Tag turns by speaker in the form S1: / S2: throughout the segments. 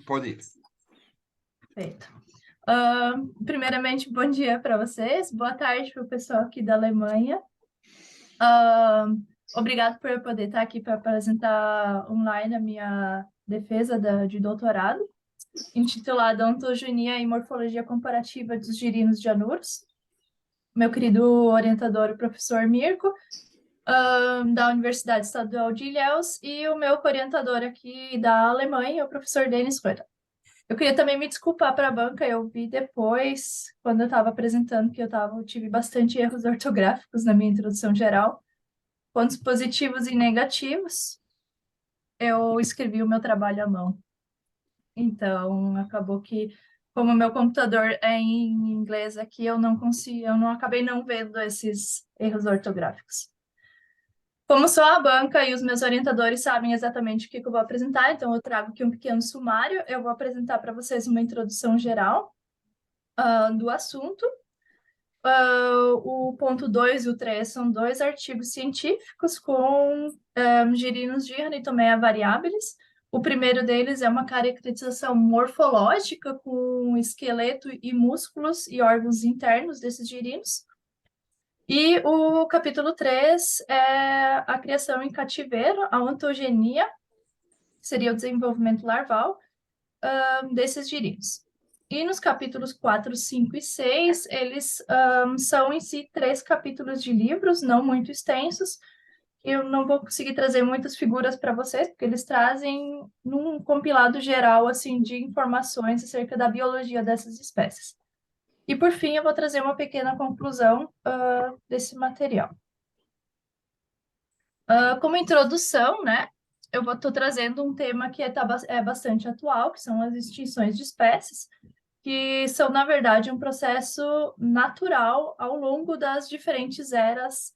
S1: Pode ir.
S2: Perfeito. Primeiramente, bom dia para vocês, boa tarde para o pessoal aqui da Alemanha. Obrigado por eu poder estar aqui para apresentar online a minha defesa de doutorado, intitulada Ontogenia e Morfologia Comparativa dos Girinos de Anuros. Meu querido orientador, o professor Mirko, da Universidade Estadual de Ilhéus, e o meu orientador aqui da Alemanha, o professor Denis Reuter. Eu queria também me desculpar para a banca, eu vi depois, quando eu estava apresentando, que eu tive bastante erros ortográficos na minha introdução geral, pontos positivos e negativos. Eu escrevi o meu trabalho à mão. Então, acabou que, como o meu computador é em inglês aqui, eu não acabei não vendo esses erros ortográficos. Como sou a banca e os meus orientadores sabem exatamente o que eu vou apresentar, então eu trago aqui um pequeno sumário. Eu vou apresentar para vocês uma introdução geral do assunto. O ponto 2 e o 3 são dois artigos científicos com girinos de Ranitomea variabilis. O primeiro deles é uma caracterização morfológica com esqueleto e músculos e órgãos internos desses girinos. E o capítulo 3 é a criação em cativeiro, a ontogenia, que seria o desenvolvimento larval desses girinos. E nos capítulos 4, 5 e 6, eles são em si 3 capítulos de livros, não muito extensos. Eu não vou conseguir trazer muitas figuras para vocês, porque eles trazem num compilado geral assim de informações acerca da biologia dessas espécies. E, por fim, eu vou trazer uma pequena conclusão desse material. Como introdução, né, eu estou trazendo um tema que é bastante atual, que são as extinções de espécies, que são, na verdade, um processo natural ao longo das diferentes eras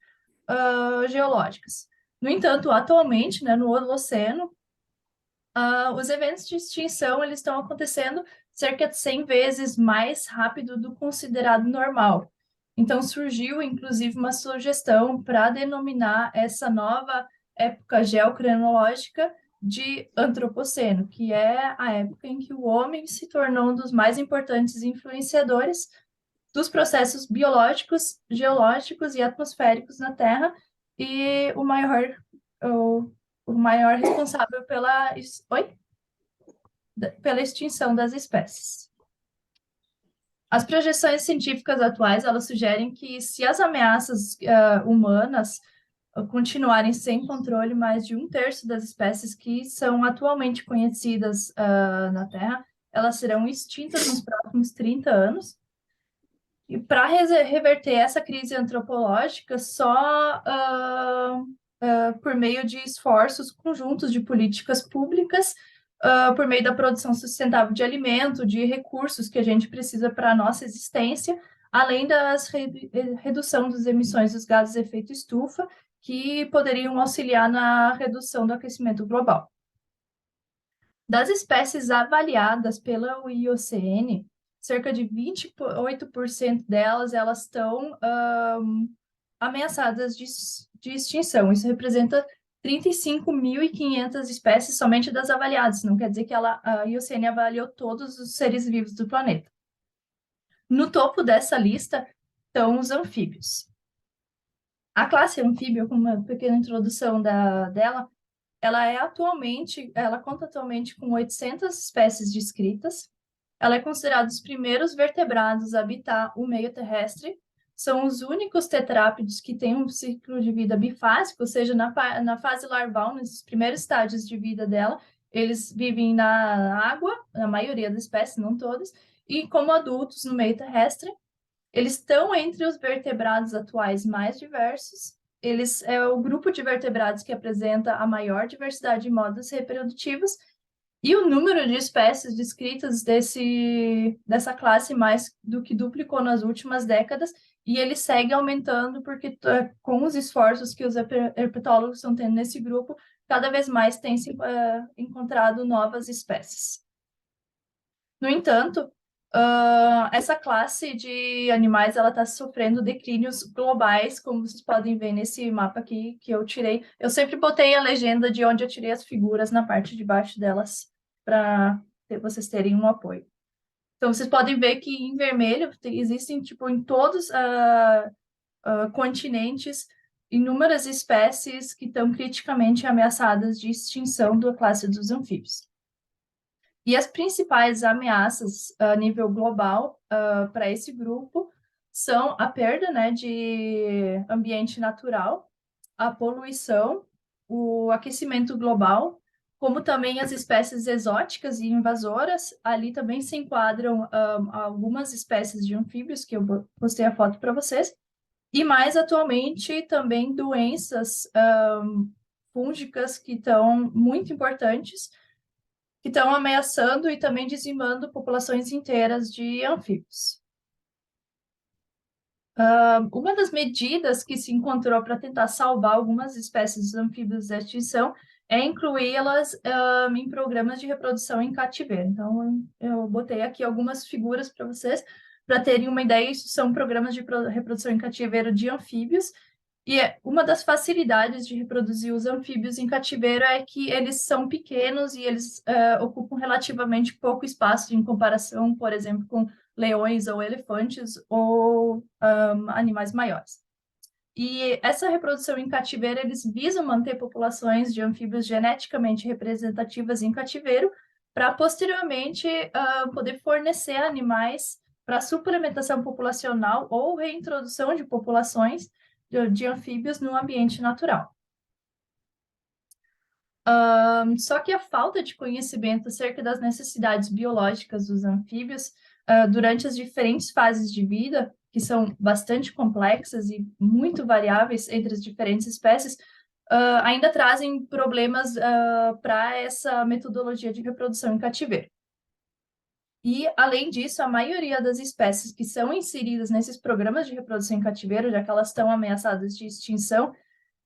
S2: geológicas. No entanto, atualmente, né, no Holoceno, os eventos de extinção eles estão acontecendo cerca de 100 vezes mais rápido do considerado normal. Então, surgiu, inclusive, uma sugestão para denominar essa nova época geocronológica de Antropoceno, que é a época em que o homem se tornou um dos mais importantes influenciadores dos processos biológicos, geológicos e atmosféricos na Terra e o maior responsável pela extinção das espécies. As projeções científicas atuais, elas sugerem que se as ameaças humanas continuarem sem controle, mais de 1/3 das espécies que são atualmente conhecidas na Terra, elas serão extintas nos próximos 30 anos. E para reverter essa crise antropológica, só por meio de esforços conjuntos de políticas públicas, por meio da produção sustentável de alimento, de recursos que a gente precisa para a nossa existência, além da redução das emissões dos gases de efeito estufa, que poderiam auxiliar na redução do aquecimento global. Das espécies avaliadas pela IUCN, cerca de 28% delas elas estão ameaçadas de extinção. Isso representa 35.500 espécies somente das avaliadas. Não quer dizer que a IUCN avaliou todos os seres vivos do planeta. No topo dessa lista estão os anfíbios. A classe anfíbio, com uma pequena introdução dela, ela conta atualmente com 800 espécies descritas. Ela é considerada os primeiros vertebrados a habitar o meio terrestre. São os únicos tetrápodes que têm um ciclo de vida bifásico, ou seja, na fase larval, nos primeiros estágios de vida dela, eles vivem na água, a maioria das espécies, não todas, e como adultos no meio terrestre. Eles estão entre os vertebrados atuais mais diversos. É o grupo de vertebrados que apresenta a maior diversidade de modos reprodutivos, e o número de espécies descritas dessa classe mais do que duplicou nas últimas décadas, e ele segue aumentando porque, com os esforços que os herpetólogos estão tendo nesse grupo, cada vez mais tem se encontrado novas espécies. No entanto, essa classe de animais ela está sofrendo declínios globais, como vocês podem ver nesse mapa aqui que eu tirei. Eu sempre botei a legenda de onde eu tirei as figuras na parte de baixo delas, para vocês terem um apoio. Então, vocês podem ver que em vermelho existem, tipo, em todos continentes, inúmeras espécies que estão criticamente ameaçadas de extinção da classe dos anfíbios. E as principais ameaças a nível global para esse grupo são a perda, né, de ambiente natural, a poluição, o aquecimento global, como também as espécies exóticas e invasoras. Ali também se enquadram algumas espécies de anfíbios, que eu postei a foto para vocês, e mais atualmente também doenças fúngicas que estão muito importantes, que estão ameaçando e também dizimando populações inteiras de anfíbios. Uma das medidas que se encontrou para tentar salvar algumas espécies de anfíbios da extinção é incluí-las em programas de reprodução em cativeiro. Então, eu botei aqui algumas figuras para vocês, para terem uma ideia. Isso são programas de reprodução em cativeiro de anfíbios. E uma das facilidades de reproduzir os anfíbios em cativeiro é que eles são pequenos e eles ocupam relativamente pouco espaço em comparação, por exemplo, com leões ou elefantes ou animais maiores. E essa reprodução em cativeiro, eles visam manter populações de anfíbios geneticamente representativas em cativeiro para posteriormente poder fornecer animais para suplementação populacional ou reintrodução de populações de anfíbios no ambiente natural. Só que a falta de conhecimento acerca das necessidades biológicas dos anfíbios durante as diferentes fases de vida, que são bastante complexas e muito variáveis entre as diferentes espécies, ainda trazem problemas para essa metodologia de reprodução em cativeiro. E, além disso, a maioria das espécies que são inseridas nesses programas de reprodução em cativeiro, já que elas estão ameaçadas de extinção,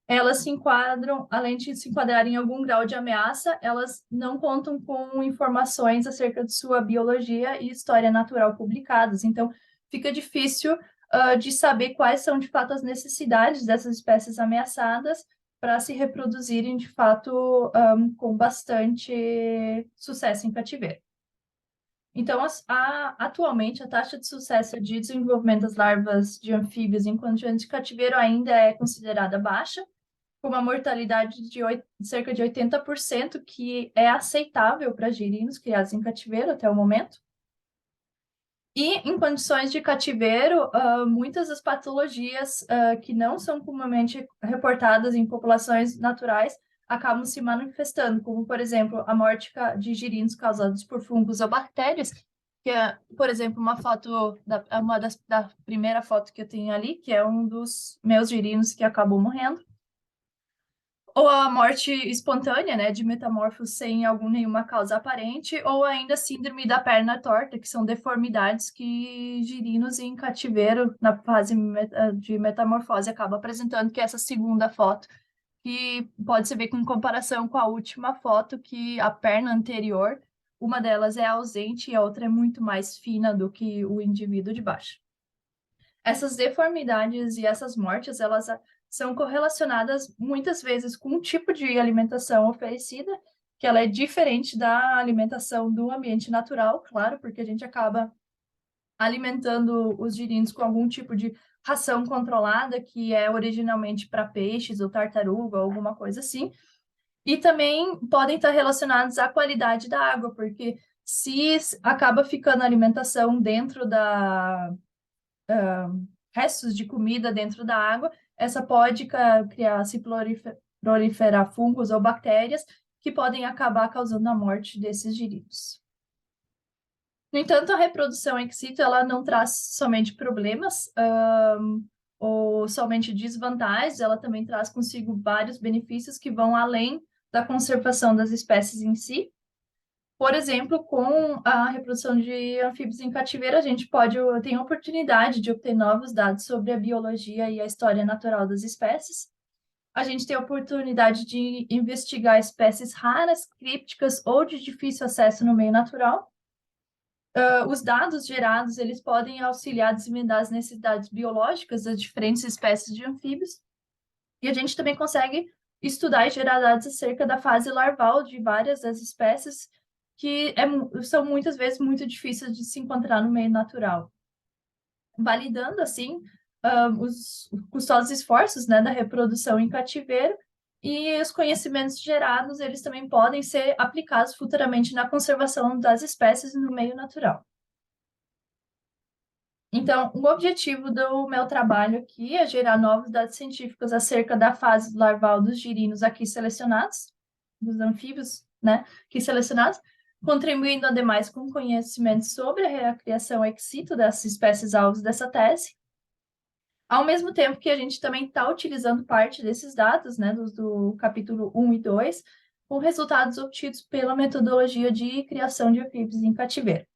S2: elas se enquadram, além de se enquadrarem em algum grau de ameaça, elas não contam com informações acerca de sua biologia e história natural publicadas. Então, fica difícil de saber quais são, de fato, as necessidades dessas espécies ameaçadas para se reproduzirem, de fato, com bastante sucesso em cativeiro. Então, atualmente, a taxa de sucesso de desenvolvimento das larvas de anfíbios em condições de cativeiro ainda é considerada baixa, com uma mortalidade de cerca de 80%, que é aceitável para girinos criados em cativeiro até o momento. E, em condições de cativeiro, muitas das patologias que não são comumente reportadas em populações naturais acabam se manifestando, como, por exemplo, a morte de girinos causados por fungos ou bactérias, que é, por exemplo, uma foto, da primeira foto que eu tenho ali, que é um dos meus girinos que acabou morrendo. Ou a morte espontânea, né, de metamorfos sem nenhuma causa aparente, ou ainda síndrome da perna torta, que são deformidades que girinos em cativeiro, na fase de metamorfose, acaba apresentando, que é essa segunda foto, que pode se ver com comparação com a última foto, que a perna anterior, uma delas é ausente e a outra é muito mais fina do que o indivíduo de baixo. Essas deformidades e essas mortes, elas são correlacionadas muitas vezes com o tipo de alimentação oferecida, que ela é diferente da alimentação do ambiente natural, claro, porque a gente acaba alimentando os girinos com algum tipo de ração controlada, que é originalmente para peixes ou tartaruga, ou alguma coisa assim. E também podem estar relacionados à qualidade da água, porque se acaba ficando alimentação dentro da restos de comida dentro da água, essa pode criar, se proliferar fungos ou bactérias que podem acabar causando a morte desses girinos. No entanto, a reprodução ex situ, ela não traz somente problemas ou somente desvantagens, ela também traz consigo vários benefícios que vão além da conservação das espécies em si. Por exemplo, com a reprodução de anfíbios em cativeiro, a gente tem a oportunidade de obter novos dados sobre a biologia e a história natural das espécies. A gente tem a oportunidade de investigar espécies raras, crípticas ou de difícil acesso no meio natural. Os dados gerados, eles podem auxiliar a disseminar as necessidades biológicas das diferentes espécies de anfíbios. E a gente também consegue estudar e gerar dados acerca da fase larval de várias das espécies, que são muitas vezes muito difíceis de se encontrar no meio natural. Validando, assim, os custosos esforços, né, da reprodução em cativeiro, e os conhecimentos gerados, eles também podem ser aplicados futuramente na conservação das espécies no meio natural. Então, o objetivo do meu trabalho aqui é gerar novos dados científicos acerca da fase larval dos girinos aqui selecionados, dos anfíbios, né, aqui selecionados, contribuindo, ademais, com conhecimentos sobre a recriação ex situ das espécies alvos dessa tese, ao mesmo tempo que a gente também está utilizando parte desses dados, né, do capítulo 1 e 2, com resultados obtidos pela metodologia de criação de anfíbios em cativeiro.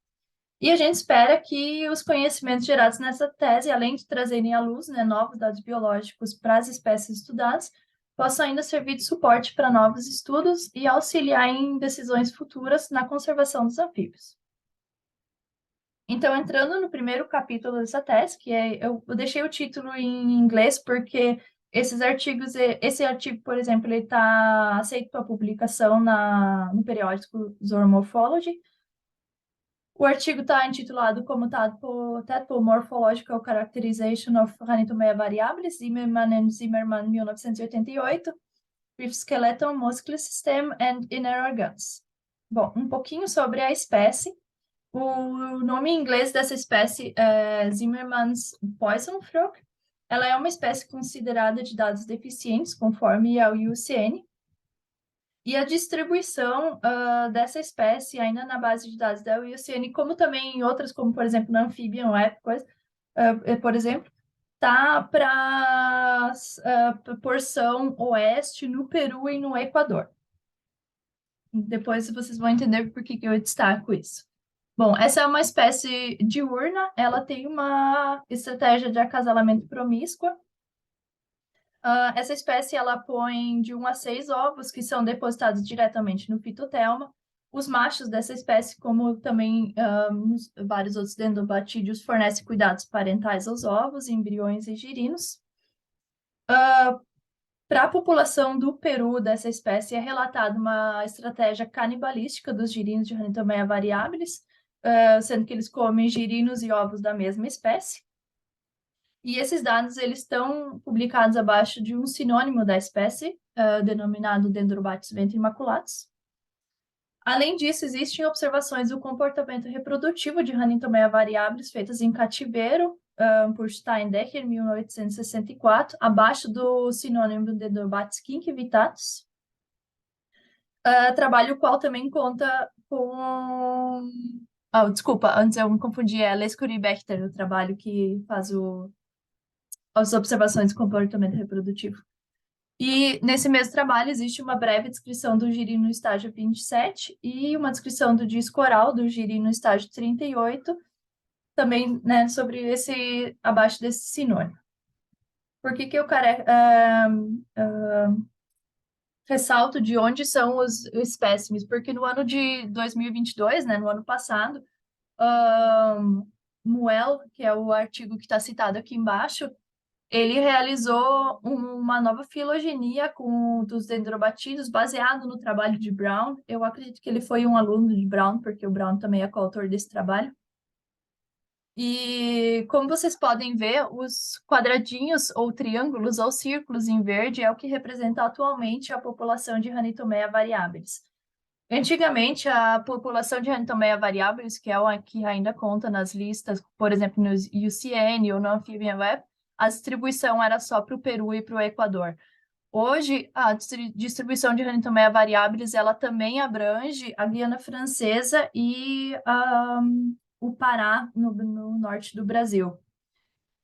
S2: E a gente espera que os conhecimentos gerados nessa tese, além de trazerem à luz, né, novos dados biológicos para as espécies estudadas, possam ainda servir de suporte para novos estudos e auxiliar em decisões futuras na conservação dos anfíbios. Então, entrando no primeiro capítulo dessa tese, que eu deixei o título em inglês porque esse artigo, por exemplo, ele está aceito para publicação no periódico Zoomorphology. O artigo está intitulado como Tadpole Morphological Characterization of Ranitomea variabilis, Zimmermann and Zimmermann, 1988, with Skeleton, Muscle System and Inner Organs. Bom, um pouquinho sobre a espécie. O nome em inglês dessa espécie é Zimmermann's Poison Frog. Ela é uma espécie considerada de dados deficientes, conforme a IUCN, e a distribuição dessa espécie, ainda na base de dados da IUCN, como também em outras, como, por exemplo, na Amphibian Web, por exemplo, está para a porção oeste, no Peru e no Equador. Depois vocês vão entender por que eu destaco isso. Bom, essa é uma espécie diurna, ela tem uma estratégia de acasalamento promíscua. Essa espécie, ela põe de 1 a 6 ovos, que são depositados diretamente no fitotelma. Os machos dessa espécie, como também vários outros dendrobatídeos, fornecem cuidados parentais aos ovos, embriões e girinos. Para a população do Peru dessa espécie, é relatada uma estratégia canibalística dos girinos de Ranitomea variabilis, sendo que eles comem girinos e ovos da mesma espécie. E esses dados eles estão publicados abaixo de um sinônimo da espécie, denominado Dendrobates ventrimmaculatus. Além disso, existem observações do comportamento reprodutivo de Ranitomea variabilis feitas em cativeiro, por Steindecker, em 1864, abaixo do sinônimo Dendrobates quincivitatus. Trabalho o qual também conta com... desculpa, antes eu me confundi, é Lescury-Bechter, o trabalho que faz as observações de comportamento reprodutivo. E nesse mesmo trabalho existe uma breve descrição do giri no estágio 27 e uma descrição do disco oral do giri no estágio 38, também, né, sobre abaixo desse sinônimo. Por que eu ressalto de onde são os espécimes? Porque no ano de 2022, né, no ano passado, Muel, que é o artigo que está citado aqui embaixo, ele realizou uma nova filogenia dos dendrobatídeos baseado no trabalho de Brown. Eu acredito que ele foi um aluno de Brown, porque o Brown também é coautor desse trabalho. E como vocês podem ver, os quadradinhos ou triângulos ou círculos em verde é o que representa atualmente a população de Ranitomea variabilis. Antigamente, a população de Ranitomea variabilis, que é a que ainda conta nas listas, por exemplo, no IUCN ou no Amphibian Web, a distribuição era só para o Peru e para o Equador. Hoje, a distribuição de Ranitomea variabilis, ela também abrange a Guiana Francesa e o Pará, no norte do Brasil.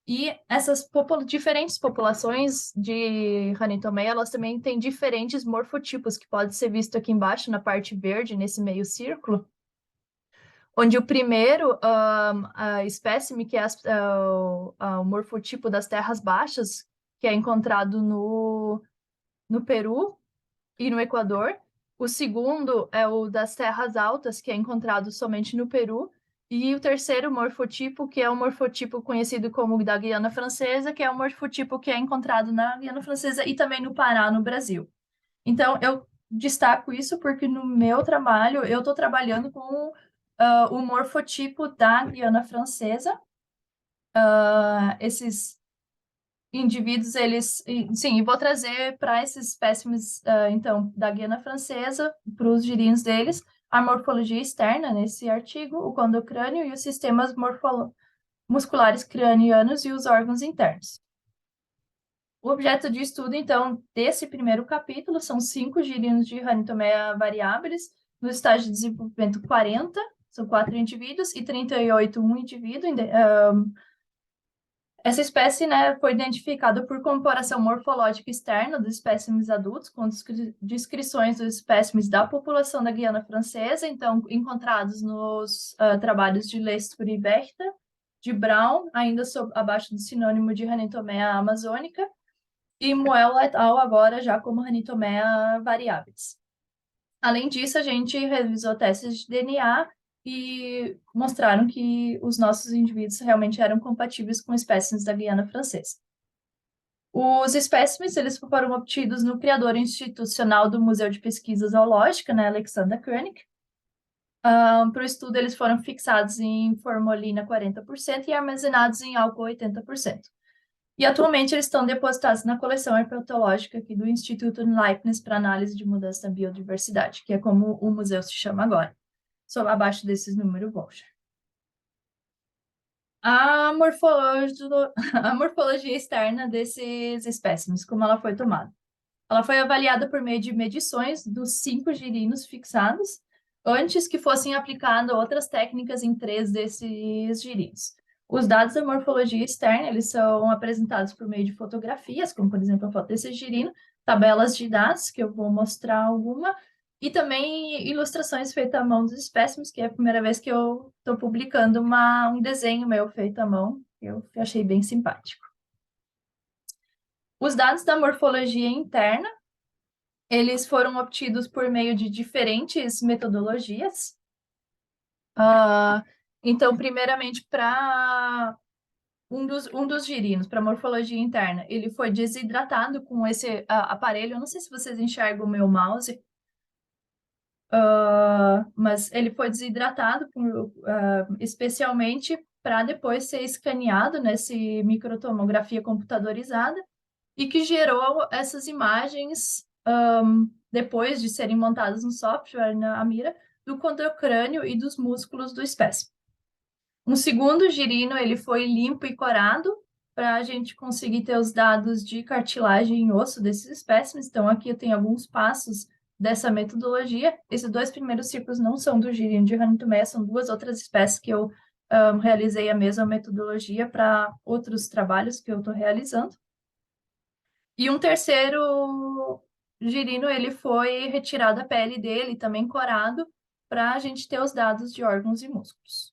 S2: E essas diferentes populações de Ranitomea, elas também têm diferentes morfotipos, que pode ser visto aqui embaixo, na parte verde, nesse meio círculo, onde o primeiro espécime, que é o morfotipo das terras baixas, que é encontrado no Peru e no Equador. O segundo é o das terras altas, que é encontrado somente no Peru. E o terceiro morfotipo, que é o morfotipo conhecido como da Guiana Francesa, que é o morfotipo que é encontrado na Guiana Francesa e também no Pará, no Brasil. Então, eu destaco isso porque no meu trabalho eu estou trabalhando com o morfotipo da Guiana Francesa. Esses indivíduos, eles... Sim, e vou trazer para esses espécimes, então, da Guiana Francesa, para os girinos deles, a morfologia externa nesse artigo, o condocrânio e os sistemas musculares cranianos e os órgãos internos. O objeto de estudo, então, desse primeiro capítulo são 5 girinos de Ranitomea variabilis, no estágio de desenvolvimento 40, são 4 indivíduos, e 38, um indivíduo. Essa espécie, né, foi identificada por comparação morfológica externa dos espécimes adultos com descrições dos espécimes da população da Guiana Francesa, então, encontrados nos trabalhos de Lestur e Berta, de Brown, ainda abaixo do sinônimo de Ranitomea amazônica, e Moel et al. Agora já como Ranitomea variabilis. Além disso, a gente revisou testes de DNA e mostraram que os nossos indivíduos realmente eram compatíveis com espécimes da Guiana Francesa. Os espécimes, eles foram obtidos no criador institucional do Museu de Pesquisa Zoológica, né, Alexander Koenig. Para o estudo, eles foram fixados em formolina 40% e armazenados em álcool 80%. E atualmente eles estão depositados na coleção herpetológica aqui do Instituto Leibniz para análise de mudança da biodiversidade, que é como o museu se chama agora, só abaixo desses números Bolger. A morfologia externa desses espécimes, como ela foi tomada. Ela foi avaliada por meio de medições dos 5 girinos fixados, antes que fossem aplicadas outras técnicas em 3 desses girinos. Os dados da morfologia externa, eles são apresentados por meio de fotografias, como, por exemplo, a foto desse girino, tabelas de dados, que eu vou mostrar alguma, e também ilustrações feitas à mão dos espécimes, que é a primeira vez que eu estou publicando um desenho meu feito à mão, que eu achei bem simpático. Os dados da morfologia interna, eles foram obtidos por meio de diferentes metodologias. Então, primeiramente, para um dos girinos, para morfologia interna, ele foi desidratado com esse aparelho. Eu não sei se vocês enxergam o meu mouse, mas ele foi desidratado especialmente para depois ser escaneado nesse microtomografia computadorizada e que gerou essas imagens depois de serem montadas no software, na mira, do condrocrânio e dos músculos do espécime. Um segundo girino, ele foi limpo e corado para a gente conseguir ter os dados de cartilagem e osso desses espécimes. Então, aqui eu tenho alguns passos dessa metodologia. Esses 2 primeiros ciclos não são do girino de Ranitomea, são 2 outras espécies que eu realizei a mesma metodologia para outros trabalhos que eu estou realizando. E um terceiro girino, ele foi retirado a pele dele, também corado, para a gente ter os dados de órgãos e músculos.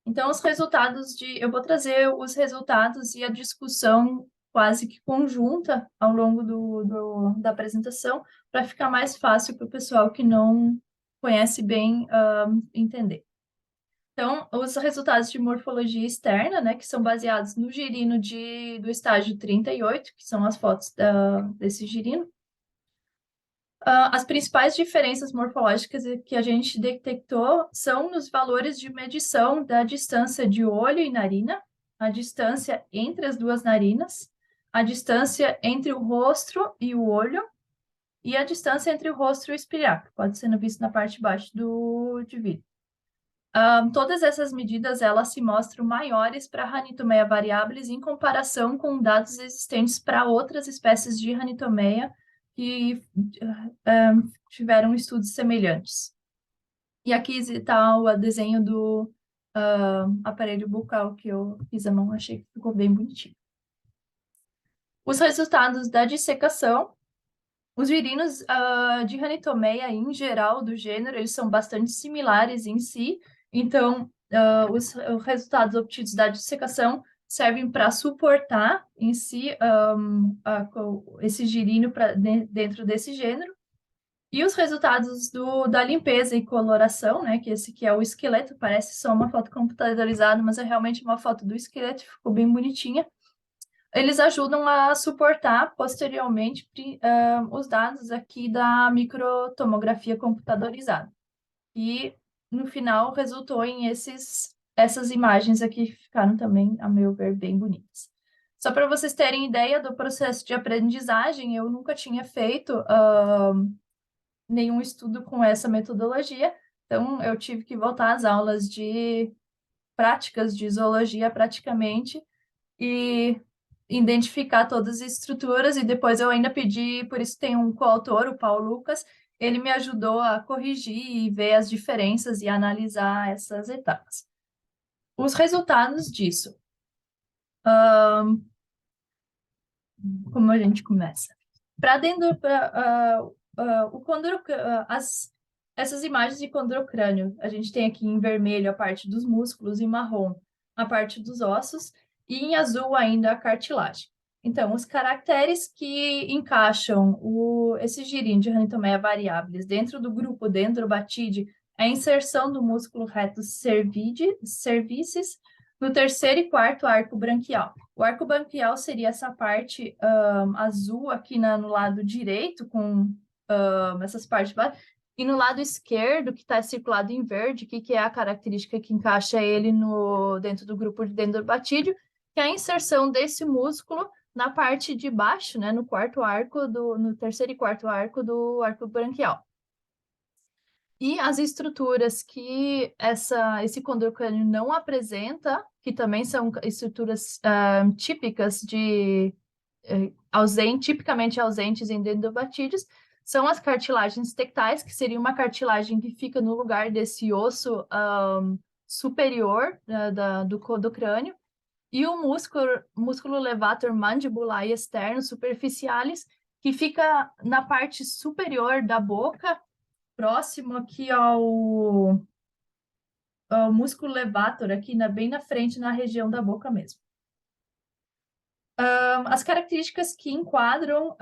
S2: Então, os resultados eu vou trazer os resultados e a discussão quase que conjunta ao longo da apresentação, para ficar mais fácil para o pessoal que não conhece bem entender. Então, os resultados de morfologia externa, né, que são baseados no girino do estágio 38, que são as fotos desse girino. As principais diferenças morfológicas que a gente detectou são nos valores de medição da distância de olho e narina, a distância entre as 2 narinas, a distância entre o rosto e o olho, e a distância entre o rosto e o espilhar, que pode ser visto na parte de baixo do vídeo. Todas essas medidas, elas se mostram maiores para Ranitomea variabilis em comparação com dados existentes para outras espécies de Ranitomea que tiveram estudos semelhantes. E aqui está o desenho do aparelho bucal que eu fiz à mão, achei que ficou bem bonitinho. Os resultados da dissecação. Os virinos de Ranitomea, em geral, do gênero, eles são bastante similares em si. Então, os resultados obtidos da dissecação servem para suportar em si esse girino dentro desse gênero. E os resultados da limpeza e coloração, né, que esse aqui é o esqueleto, parece só uma foto computadorizada, mas é realmente uma foto do esqueleto, ficou bem bonitinha. eles ajudam a suportar posteriormente os dados aqui da microtomografia computadorizada. E no final resultou em essas imagens aqui que ficaram também, a meu ver, bem bonitas. Só para vocês terem ideia do processo de aprendizagem, eu nunca tinha feito nenhum estudo com essa metodologia, então eu tive que voltar às aulas de práticas de zoologia praticamente e identificar todas as estruturas, e depois eu ainda pedi, por isso tem um coautor, o Paulo Lucas, ele me ajudou a corrigir e ver as diferenças e analisar essas etapas. Os resultados disso. Como a gente começa? Para dentro, essas imagens de condrocrânio, a gente tem aqui em vermelho a parte dos músculos, em marrom a parte dos ossos, e em azul ainda a cartilagem. Então, os caracteres que encaixam esse girinho de ranitomeia variabilis dentro do grupo dendrobatide é a inserção do músculo reto cervicis no terceiro e quarto arco branquial. O arco branquial seria essa parte azul aqui no lado direito, com essas partes. E no lado esquerdo, que está circulado em verde, que é a característica que encaixa ele dentro do grupo de dendrobatídeo, que é a inserção desse músculo na parte de baixo, né, no terceiro e quarto arco do arco branquial. E as estruturas que esse condrocrânio não apresenta, que também são estruturas típicas tipicamente ausentes em dendrobatídeos, são as cartilagens tectais, que seria uma cartilagem que fica no lugar desse osso superior do crânio, e o músculo levator mandibular externo superficialis, que fica na parte superior da boca, próximo aqui ao músculo levator, aqui bem na frente, na região da boca mesmo. As características que enquadram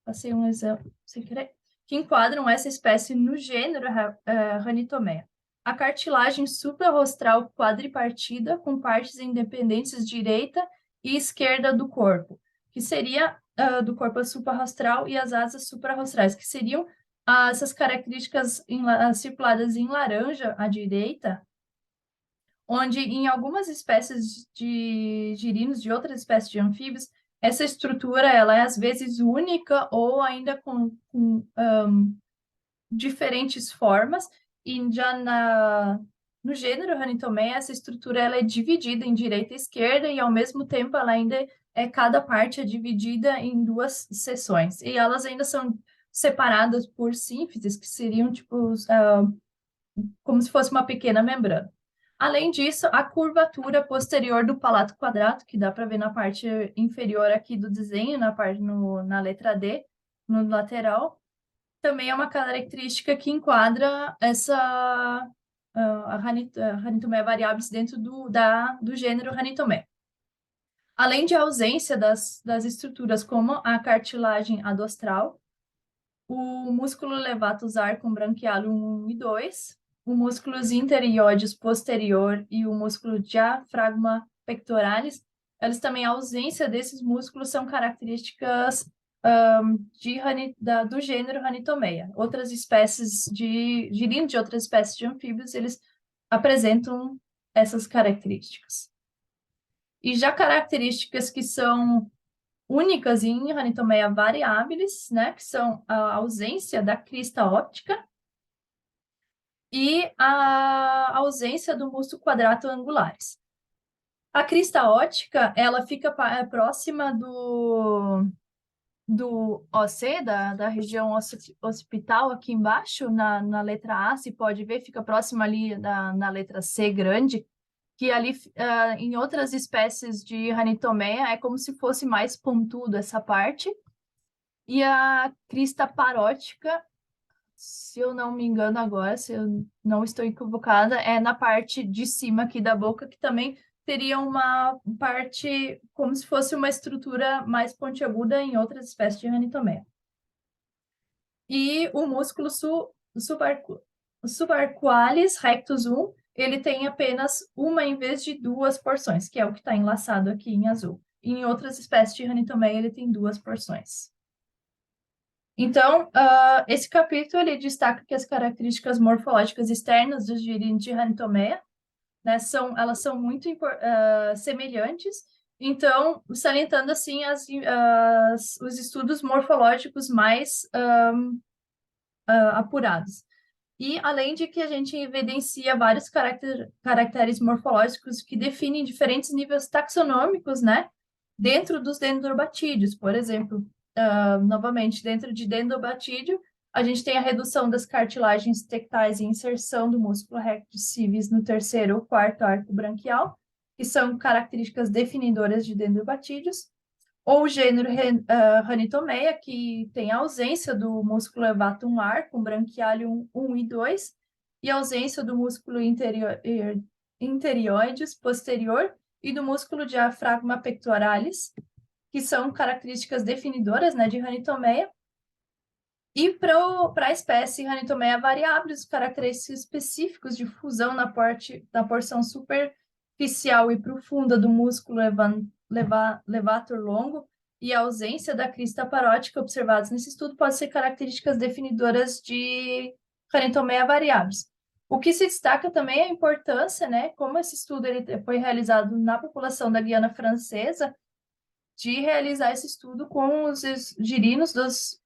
S2: passei um exemplo sem querer, que enquadram essa espécie no gênero Ranitomea. A cartilagem suprarrostral quadripartida com partes independentes direita e esquerda do corpo, que seria do corpo suprarrostral, e as asas suprarrostrais, que seriam essas características circuladas em laranja à direita, onde em algumas espécies de girinos, de outras espécies de anfíbios, essa estrutura ela é às vezes única ou ainda com diferentes formas, e já no gênero Ranitomea, essa estrutura ela é dividida em direita e esquerda, e ao mesmo tempo ela ainda cada parte é dividida em duas seções, e elas ainda são separadas por sínfises, que seriam tipo como se fosse uma pequena membrana. Além disso, a curvatura posterior do palato quadrado, que dá para ver na parte inferior aqui do desenho, na letra D, no lateral, também é uma característica que enquadra a Ranitomea variabilis dentro do gênero Ranitomea. Além de ausência das estruturas como a cartilagem adostral, o músculo levatus arcum branquialum 1 e 2, o músculo interiores posterior e o músculo diafragma pectoralis, eles também, a ausência desses músculos são características do gênero Ranitomea. Outras espécies girinos de outras espécies de anfíbios, eles apresentam essas características. E já características que são únicas em Ranitomea variabilis, né, que são a ausência da crista óptica e a ausência do músculo quadrato angulares. A crista óptica, ela fica próxima do OC, da região occipital, aqui embaixo, na letra A, se pode ver, fica próxima ali na letra C grande, que ali, em outras espécies de Ranitomea, é como se fosse mais pontudo essa parte. E a crista parótica, se eu não me engano agora, se eu não estou equivocada, é na parte de cima aqui da boca, que também teria uma parte como se fosse uma estrutura mais pontiaguda em outras espécies de Ranitomea. E o músculo subarqualis rectus 1, ele tem apenas uma em vez de duas porções, que é o que está enlaçado aqui em azul. em outras espécies de Ranitomea ele tem 2 porções. Então, esse capítulo ele destaca que as características morfológicas externas dos girinos de Ranitomea, né, elas são muito semelhantes, então, salientando assim os estudos morfológicos mais apurados. E além de que a gente evidencia vários caracteres morfológicos que definem diferentes níveis taxonômicos, né, dentro dos dendrobatídeos. Por exemplo, novamente, dentro de dendrobatídeo, a gente tem a redução das cartilagens tectais e inserção do músculo rectus civis no terceiro ou quarto arco branquial, que são características definidoras de dendrobatídeos, ou o gênero Ranitomea, que tem a ausência do músculo levatum arcum, branquiário 1 e 2, e a ausência do músculo interioides posterior e do músculo diafragma pectoralis, que são características definidoras, né, de Ranitomea. E para a espécie Ranitomea variabilis, os característicos específicos de fusão na porção superficial e profunda do músculo levator longo e a ausência da crista parótica observados nesse estudo podem ser características definidoras de Ranitomea variabilis. O que se destaca também é a importância, né, como esse estudo ele foi realizado na população da Guiana Francesa, de realizar esse estudo com os girinos das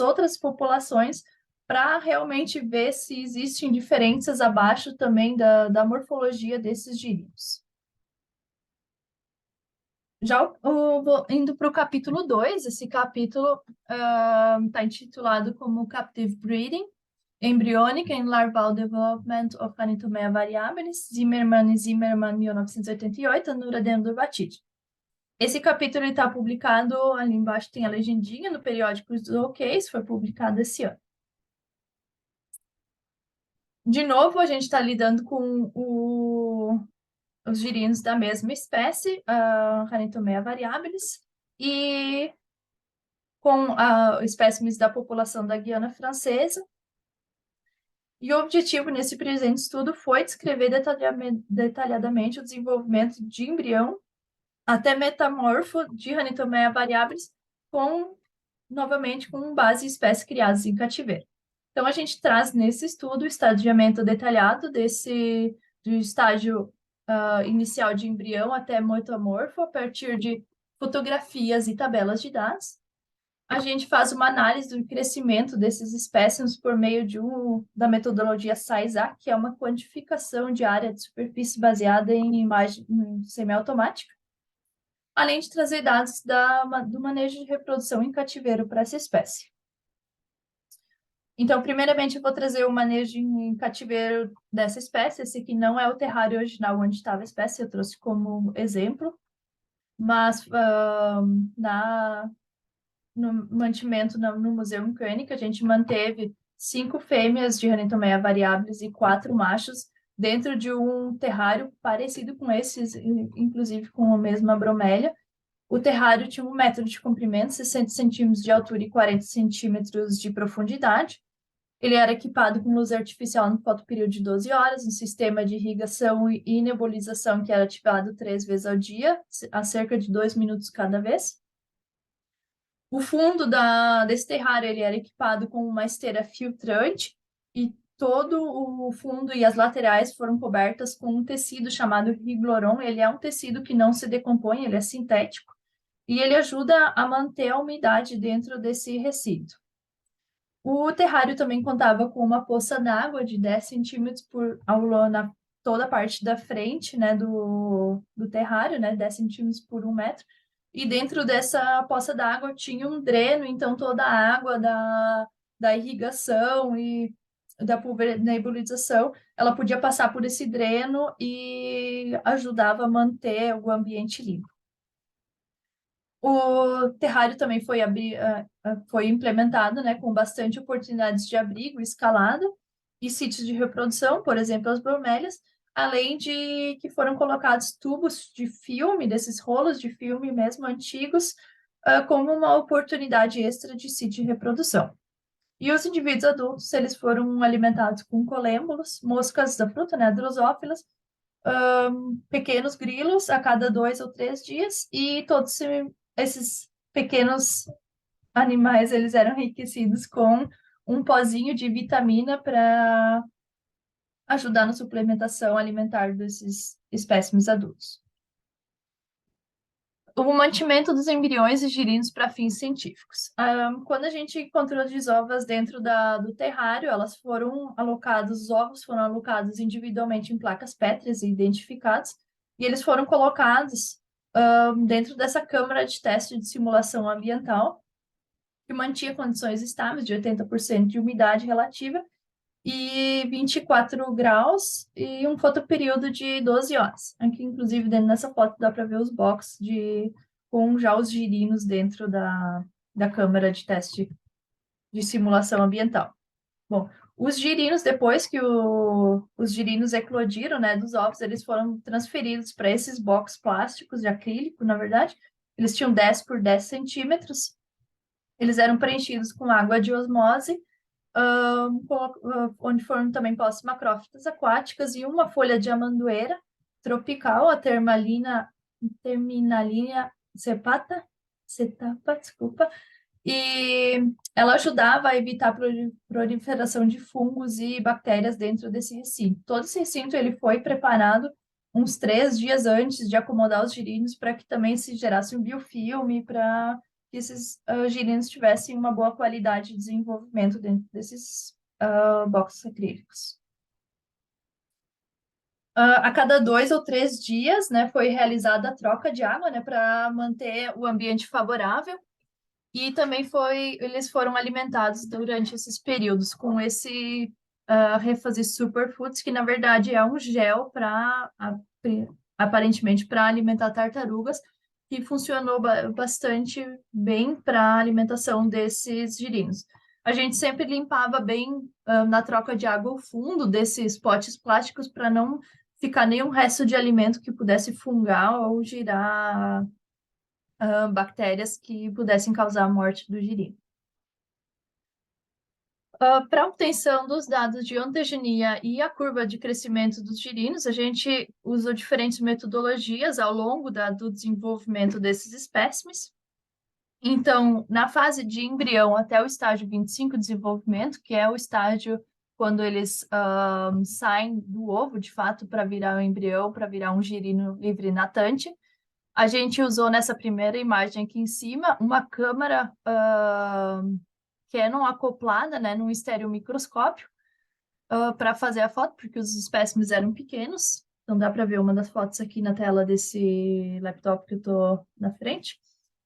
S2: outras populações para realmente ver se existem diferenças abaixo também da morfologia desses girinos. Já indo para o capítulo 2, esse capítulo está intitulado como Captive Breeding, Embryonic and Larval Development of Ranitomea variabilis, Zimmermann e Zimmermann, 1988, Anura Dendrobatide. Esse capítulo está publicado, ali embaixo tem a legendinha, no periódico Zookeys, foi publicado esse ano. De novo, a gente está lidando com os girinos da mesma espécie, Ranitomea variabilis, e com espécimes da população da Guiana Francesa. E o objetivo nesse presente estudo foi descrever detalhadamente o desenvolvimento de embrião até metamorfo de Ranitomea variabilis, novamente com base em espécies criadas em cativeiro. Então, a gente traz nesse estudo o estadiamento detalhado do estágio inicial de embrião até metamorfo, a partir de fotografias e tabelas de dados. A gente faz uma análise do crescimento desses espécimes por meio da metodologia SciSac, que é uma quantificação de área de superfície baseada em imagem semiautomática, além de trazer dados do manejo de reprodução em cativeiro para essa espécie. Então, primeiramente, eu vou trazer o manejo em cativeiro dessa espécie. Esse aqui não é o terrário original onde estava a espécie, eu trouxe como exemplo, mas no mantimento no Museu Uncânica, a gente manteve 5 fêmeas de Ranitomea variabilis e 4 machos dentro de um terrário parecido com esses, inclusive com a mesma bromélia. O terrário tinha 1 metro de comprimento, 60 centímetros de altura e 40 centímetros de profundidade. Ele era equipado com luz artificial no fotoperíodo de 12 horas, um sistema de irrigação e nebulização que era ativado 3 vezes ao dia, a cerca de 2 minutos cada vez. O fundo desse terrário ele era equipado com uma esteira filtrante e todo o fundo e as laterais foram cobertas com um tecido chamado Rigloron. Ele é um tecido que não se decompõe, ele é sintético e ele ajuda a manter a umidade dentro desse recinto. O terrário também contava com uma poça d'água de 10 centímetros na toda a parte da frente, né, do terrário, né, 10 centímetros por 1 metro. E dentro dessa poça d'água tinha um dreno, então toda a água da irrigação e da nebulização, ela podia passar por esse dreno e ajudava a manter o ambiente limpo. O terrário também foi implementado, né, com bastante oportunidades de abrigo, escalada e sítios de reprodução, por exemplo, as bromélias, além de que foram colocados tubos de filme, desses rolos de filme mesmo antigos, como uma oportunidade extra de sítio de reprodução. E os indivíduos adultos, eles foram alimentados com colêmbulos, moscas da fruta, né, drosófilas, pequenos grilos a cada 2 ou 3 dias, e todos esses pequenos animais eles eram enriquecidos com um pozinho de vitamina para ajudar na suplementação alimentar desses espécimes adultos. O mantimento dos embriões e girinos para fins científicos. Quando a gente encontrou as desovas dentro do terrário, os ovos foram alocados individualmente em placas pétreas e identificados, e eles foram colocados dentro dessa câmara de teste de simulação ambiental, que mantinha condições estáveis de 80% de umidade relativa e 24 graus e um fotoperíodo de 12 horas. Aqui, inclusive, dentro dessa foto dá para ver os boxes com já os girinos dentro da câmara de teste de simulação ambiental. Bom, os girinos, depois que os girinos eclodiram, né, dos ovos, eles foram transferidos para esses boxes plásticos de acrílico, na verdade. Eles tinham 10 por 10 centímetros. Eles eram preenchidos com água de osmose, onde foram também postos macrófitas aquáticas e uma folha de amendoeira tropical, a Terminalia cetapa, desculpa, e ela ajudava a evitar a proliferação de fungos e bactérias dentro desse recinto. Todo esse recinto ele foi preparado uns 3 dias antes de acomodar os girinos para que também se gerasse um biofilme para que esses girinos tivessem uma boa qualidade de desenvolvimento dentro desses boxes acrílicos. A cada 2 ou 3 dias, né, foi realizada a troca de água, né, para manter o ambiente favorável, e também eles foram alimentados durante esses períodos com esse Refase Superfoods, que na verdade é um gel aparentemente para alimentar tartarugas, que funcionou bastante bem para a alimentação desses girinos. A gente sempre limpava bem na troca de água o fundo desses potes plásticos para não ficar nenhum resto de alimento que pudesse fungar ou girar bactérias que pudessem causar a morte do girino. Para a obtenção dos dados de ontogenia e a curva de crescimento dos girinos, a gente usou diferentes metodologias ao longo do desenvolvimento desses espécimes. Então, na fase de embrião até o estágio 25 de desenvolvimento, que é o estágio quando eles saem do ovo, de fato, para virar um embrião, para virar um girino livre natante, a gente usou nessa primeira imagem aqui em cima uma câmera Canon acoplada, né, num estereomicroscópio para fazer a foto, porque os espécimes eram pequenos. Então dá para ver uma das fotos aqui na tela desse laptop que eu estou na frente.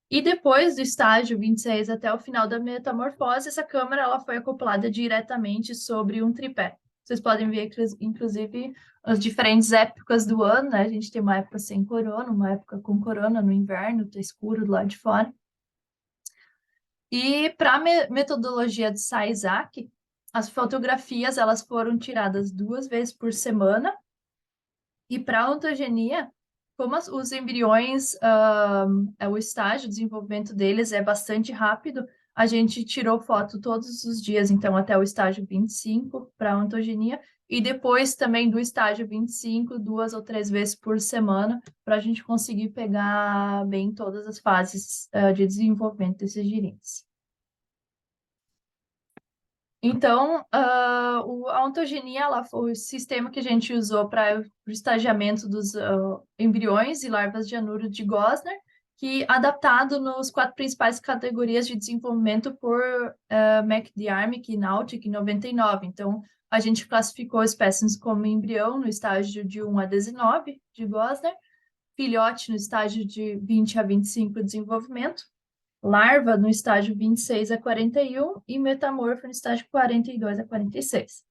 S2: E depois do estágio 26 até o final da metamorfose, essa câmera ela foi acoplada diretamente sobre um tripé. Vocês podem ver, inclusive, as diferentes épocas do ano, né? A gente tem uma época sem corona, uma época com corona no inverno, tá escuro do lado de fora. E para a metodologia de Sa-Isaac, as fotografias elas foram tiradas 2 vezes por semana. E para a ontogenia, como os embriões, o estágio de desenvolvimento deles é bastante rápido, a gente tirou foto todos os dias, então até o estágio 25 para a ontogenia, e depois também do estágio 25, 2 ou 3 vezes por semana, para a gente conseguir pegar bem todas as fases de desenvolvimento desses girinos. Então, a ontogenia ela foi o sistema que a gente usou para o estagiamento dos embriões e larvas de anuro de Gosner, que adaptado nos 4 principais categorias de desenvolvimento por McDiarmid e Nautic em 99. Então, a gente classificou espécies como embrião no estágio de 1 a 19 de Gosner, filhote no estágio de 20 a 25 de desenvolvimento, larva no estágio 26 a 41 e metamorfo no estágio 42 a 46.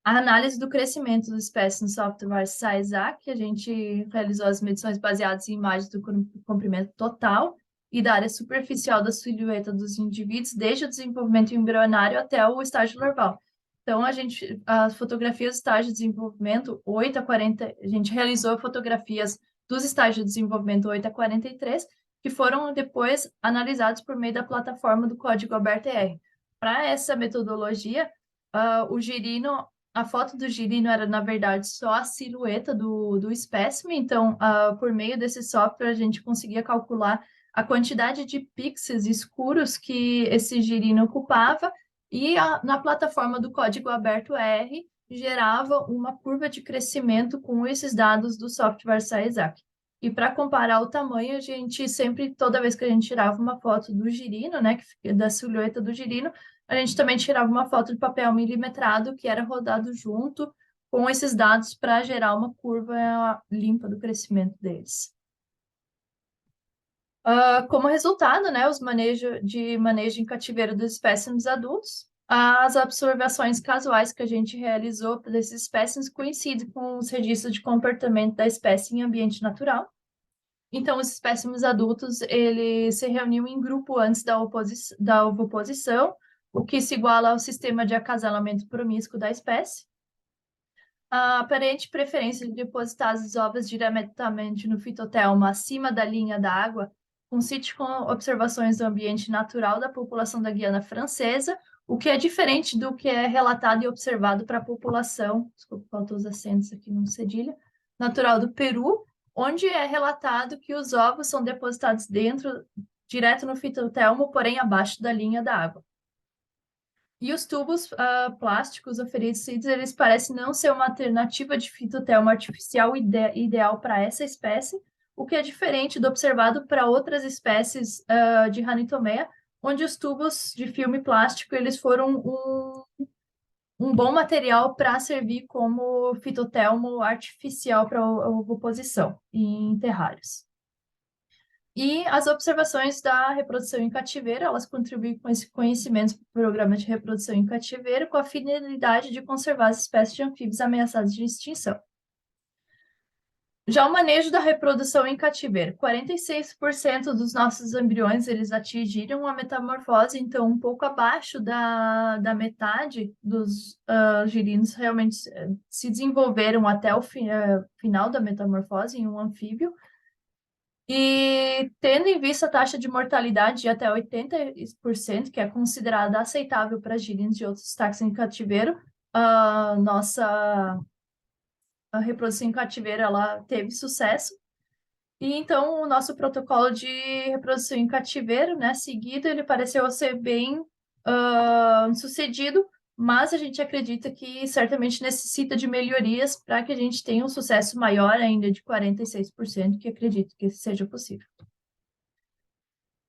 S2: A análise do crescimento das espécies no software Sa-Isaac, a gente realizou as medições baseadas em imagens do comprimento total e da área superficial da silhueta dos indivíduos, desde o desenvolvimento embrionário até o estágio larval. Então, as fotografias do estágio de desenvolvimento 8 a 40, a gente realizou fotografias dos estágios de desenvolvimento 8 a 43, que foram depois analisados por meio da plataforma do código aberto R. Para essa metodologia, o girino a foto do girino era, na verdade, só a silhueta do espécime, então, por meio desse software, a gente conseguia calcular a quantidade de pixels escuros que esse girino ocupava, e na plataforma do código aberto R, gerava uma curva de crescimento com esses dados do software SciExac. E para comparar o tamanho, a gente sempre, toda vez que a gente tirava uma foto do girino, né, da silhueta do girino, a gente também tirava uma foto de papel milimetrado que era rodado junto com esses dados para gerar uma curva limpa do crescimento deles. Como resultado, né, os manejo em cativeiro dos espécimes adultos, as observações casuais que a gente realizou desses espécimes coincidem com os registros de comportamento da espécie em ambiente natural. Então, os espécimes adultos, eles se reuniam em grupo antes da ovoposição, o que se iguala ao sistema de acasalamento promíscuo da espécie. A aparente preferência de depositar as ovas diretamente no fitotelmo acima da linha da água coincide com observações do ambiente natural da população da Guiana Francesa, o que é diferente do que é relatado e observado para a população, desculpa, faltou os acentos aqui no cedilha, natural do Peru, onde é relatado que os ovos são depositados direto no fitotelmo, porém abaixo da linha da água. E os tubos plásticos oferecidos, eles parecem não ser uma alternativa de fitotelmo artificial ideal para essa espécie, o que é diferente do observado para outras espécies de Ranitomea, onde os tubos de filme plástico eles foram um bom material para servir como fitotelmo artificial para ovoposição em terrários. E as observações da reprodução em cativeiro, elas contribuem com esse conhecimento do programa de reprodução em cativeiro com a finalidade de conservar as espécies de anfíbios ameaçadas de extinção. Já o manejo da reprodução em cativeiro, 46% dos nossos embriões, eles atingiram a metamorfose, então um pouco abaixo da metade dos girinos realmente se desenvolveram até o final da metamorfose em um anfíbio. E tendo em vista a taxa de mortalidade de até 80%, que é considerada aceitável para girinos de outros táxis em cativeiro, a nossa reprodução em cativeiro ela teve sucesso. E então o nosso protocolo de reprodução em cativeiro, né, seguido, ele pareceu ser bem sucedido, mas a gente acredita que certamente necessita de melhorias para que a gente tenha um sucesso maior ainda de 46%, que acredito que seja possível.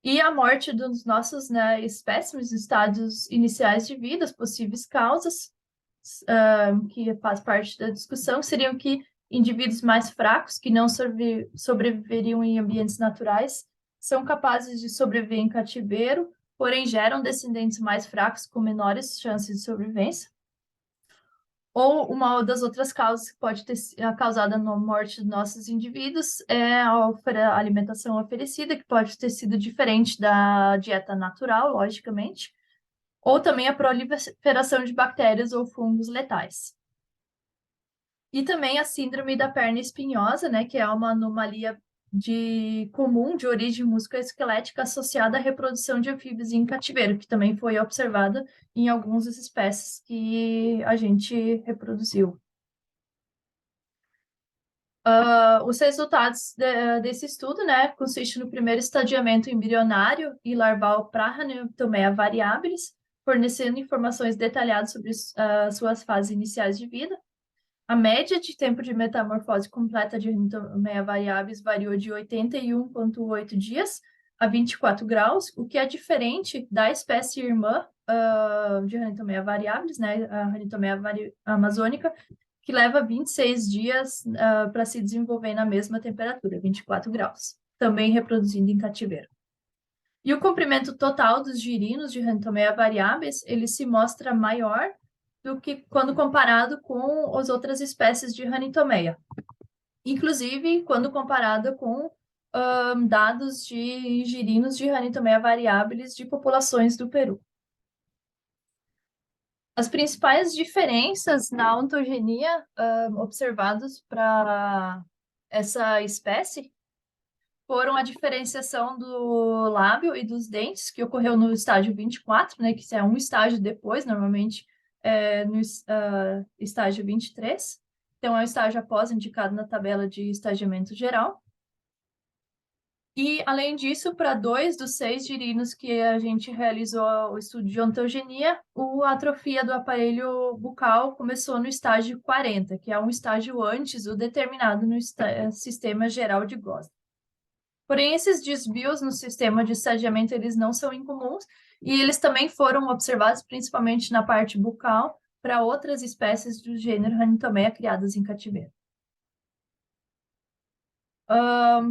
S2: E a morte dos nossos, né, espécimes em estádios iniciais de vida, as possíveis causas, que faz parte da discussão, seriam que indivíduos mais fracos, que não sobreviveriam em ambientes naturais, são capazes de sobreviver em cativeiro, porém geram descendentes mais fracos com menores chances de sobrevivência. Ou uma das outras causas que pode ter causado a morte de nossos indivíduos é a alimentação oferecida, que pode ter sido diferente da dieta natural, logicamente, ou também a proliferação de bactérias ou fungos letais. E também a síndrome da perna espinhosa, né, que é uma anomalia comum de origem musculoesquelética associada à reprodução de anfíbios em cativeiro, que também foi observada em algumas das espécies que a gente reproduziu. Os resultados desse estudo, né, consistem no primeiro estadiamento embrionário e larval para Ranitomea variabilis, fornecendo informações detalhadas sobre suas fases iniciais de vida. A média de tempo de metamorfose completa de Ranitomea variabilis variou de 81,8 dias a 24 graus, o que é diferente da espécie irmã de Ranitomea variabilis, né, a Ranitomea amazônica, que leva 26 dias para se desenvolver na mesma temperatura, 24 graus, também reproduzindo em cativeiro. E o comprimento total dos girinos de Ranitomea variabilis, ele se mostra maior do que quando comparado com as outras espécies de Ranitomea. Inclusive, quando comparado com dados de girinos de Ranitomea variabilis de populações do Peru. As principais diferenças na ontogenia observadas para essa espécie foram a diferenciação do lábio e dos dentes, que ocorreu no estágio 24, né, que é um estágio depois, normalmente no estágio 23. Então, é o estágio após indicado na tabela de estagiamento geral. E, além disso, para 2 dos 6 girinos que a gente realizou o estudo de ontogenia, a atrofia do aparelho bucal começou no estágio 40, que é um estágio antes do determinado no sistema geral de Gosling. Porém, esses desvios no sistema de estadiamento, eles não são incomuns, e eles também foram observados principalmente na parte bucal para outras espécies do gênero Ranitomea criadas em cativeiro.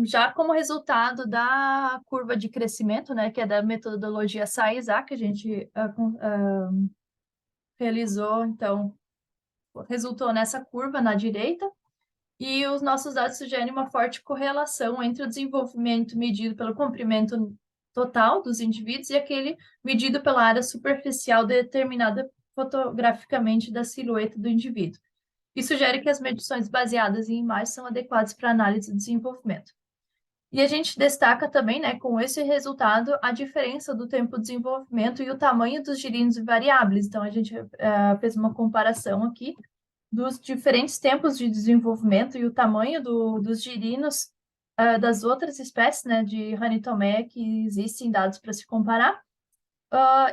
S2: Já como resultado da curva de crescimento, né, que é da metodologia SAISA, que a gente realizou, então, resultou nessa curva na direita, e os nossos dados sugerem uma forte correlação entre o desenvolvimento medido pelo comprimento total dos indivíduos e aquele medido pela área superficial determinada fotograficamente da silhueta do indivíduo. Isso sugere que as medições baseadas em imagens são adequadas para análise do desenvolvimento. E a gente destaca também, né, com esse resultado, a diferença do tempo de desenvolvimento e o tamanho dos girinos variáveis. Então, a gente fez uma comparação aqui dos diferentes tempos de desenvolvimento e o tamanho dos girinos das outras espécies, né, de Ranitomea que existem dados para se comparar.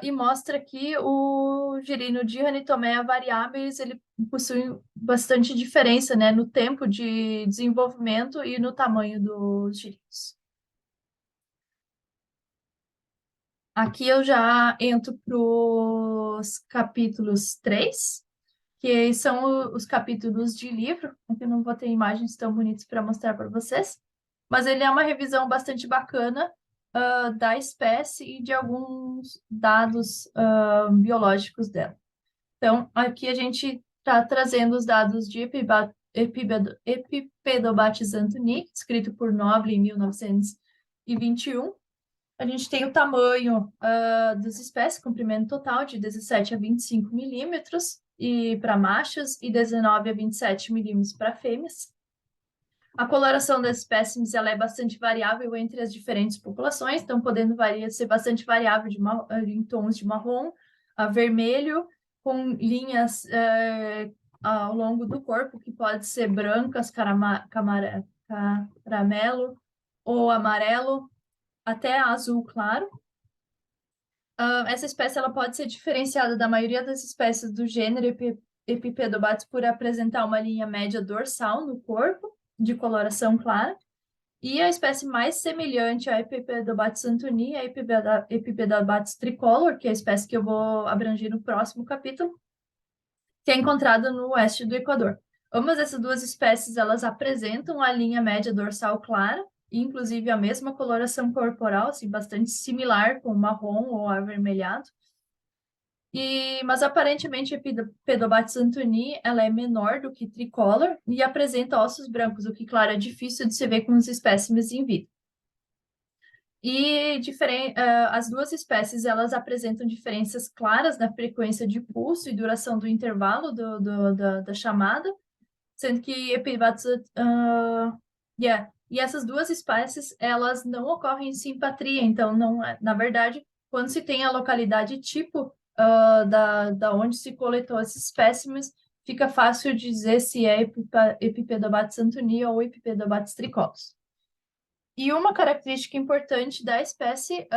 S2: E mostra que o girino de Ranitomea variáveis, ele possui bastante diferença, né, no tempo de desenvolvimento e no tamanho dos girinos. Aqui eu já entro para os capítulos 3, que são os capítulos de livro. Aqui eu não vou ter imagens tão bonitas para mostrar para vocês, mas ele é uma revisão bastante bacana da espécie e de alguns dados biológicos dela. Então, aqui a gente está trazendo os dados de Epipedobates anthony, escrito por Noble em 1921. A gente tem o tamanho das espécies, comprimento total de 17 a 25 milímetros e para machos e 19 a 27 milímetros para fêmeas. A coloração das espécimes ela é bastante variável entre as diferentes populações, então podendo ser bastante variável em tons de marrom a vermelho, com linhas ao longo do corpo, que pode ser brancas, caramelo ou amarelo, até azul claro. Essa espécie ela pode ser diferenciada da maioria das espécies do gênero Epipedobates por apresentar uma linha média dorsal no corpo, de coloração clara. E a espécie mais semelhante a Epipedobates anthony é a Epipedobates tricolor, que é a espécie que eu vou abranger no próximo capítulo, que é encontrada no oeste do Equador. Ambas essas duas espécies elas apresentam a linha média dorsal clara, inclusive a mesma coloração corporal, assim, bastante similar com o marrom ou avermelhado. Mas aparentemente a Epipedobates anthony ela é menor do que tricolor e apresenta ossos brancos, o que, claro, é difícil de se ver com os espécimes em vida. E as duas espécies elas apresentam diferenças claras na frequência de pulso e duração do intervalo da chamada, sendo que e essas duas espécies elas não ocorrem em simpatria, então não, na verdade, quando se tem a localidade tipo da onde se coletou esses espécimes, fica fácil dizer se é Epipedobates anthony ou Epipedobates tricolus. E uma característica importante da espécie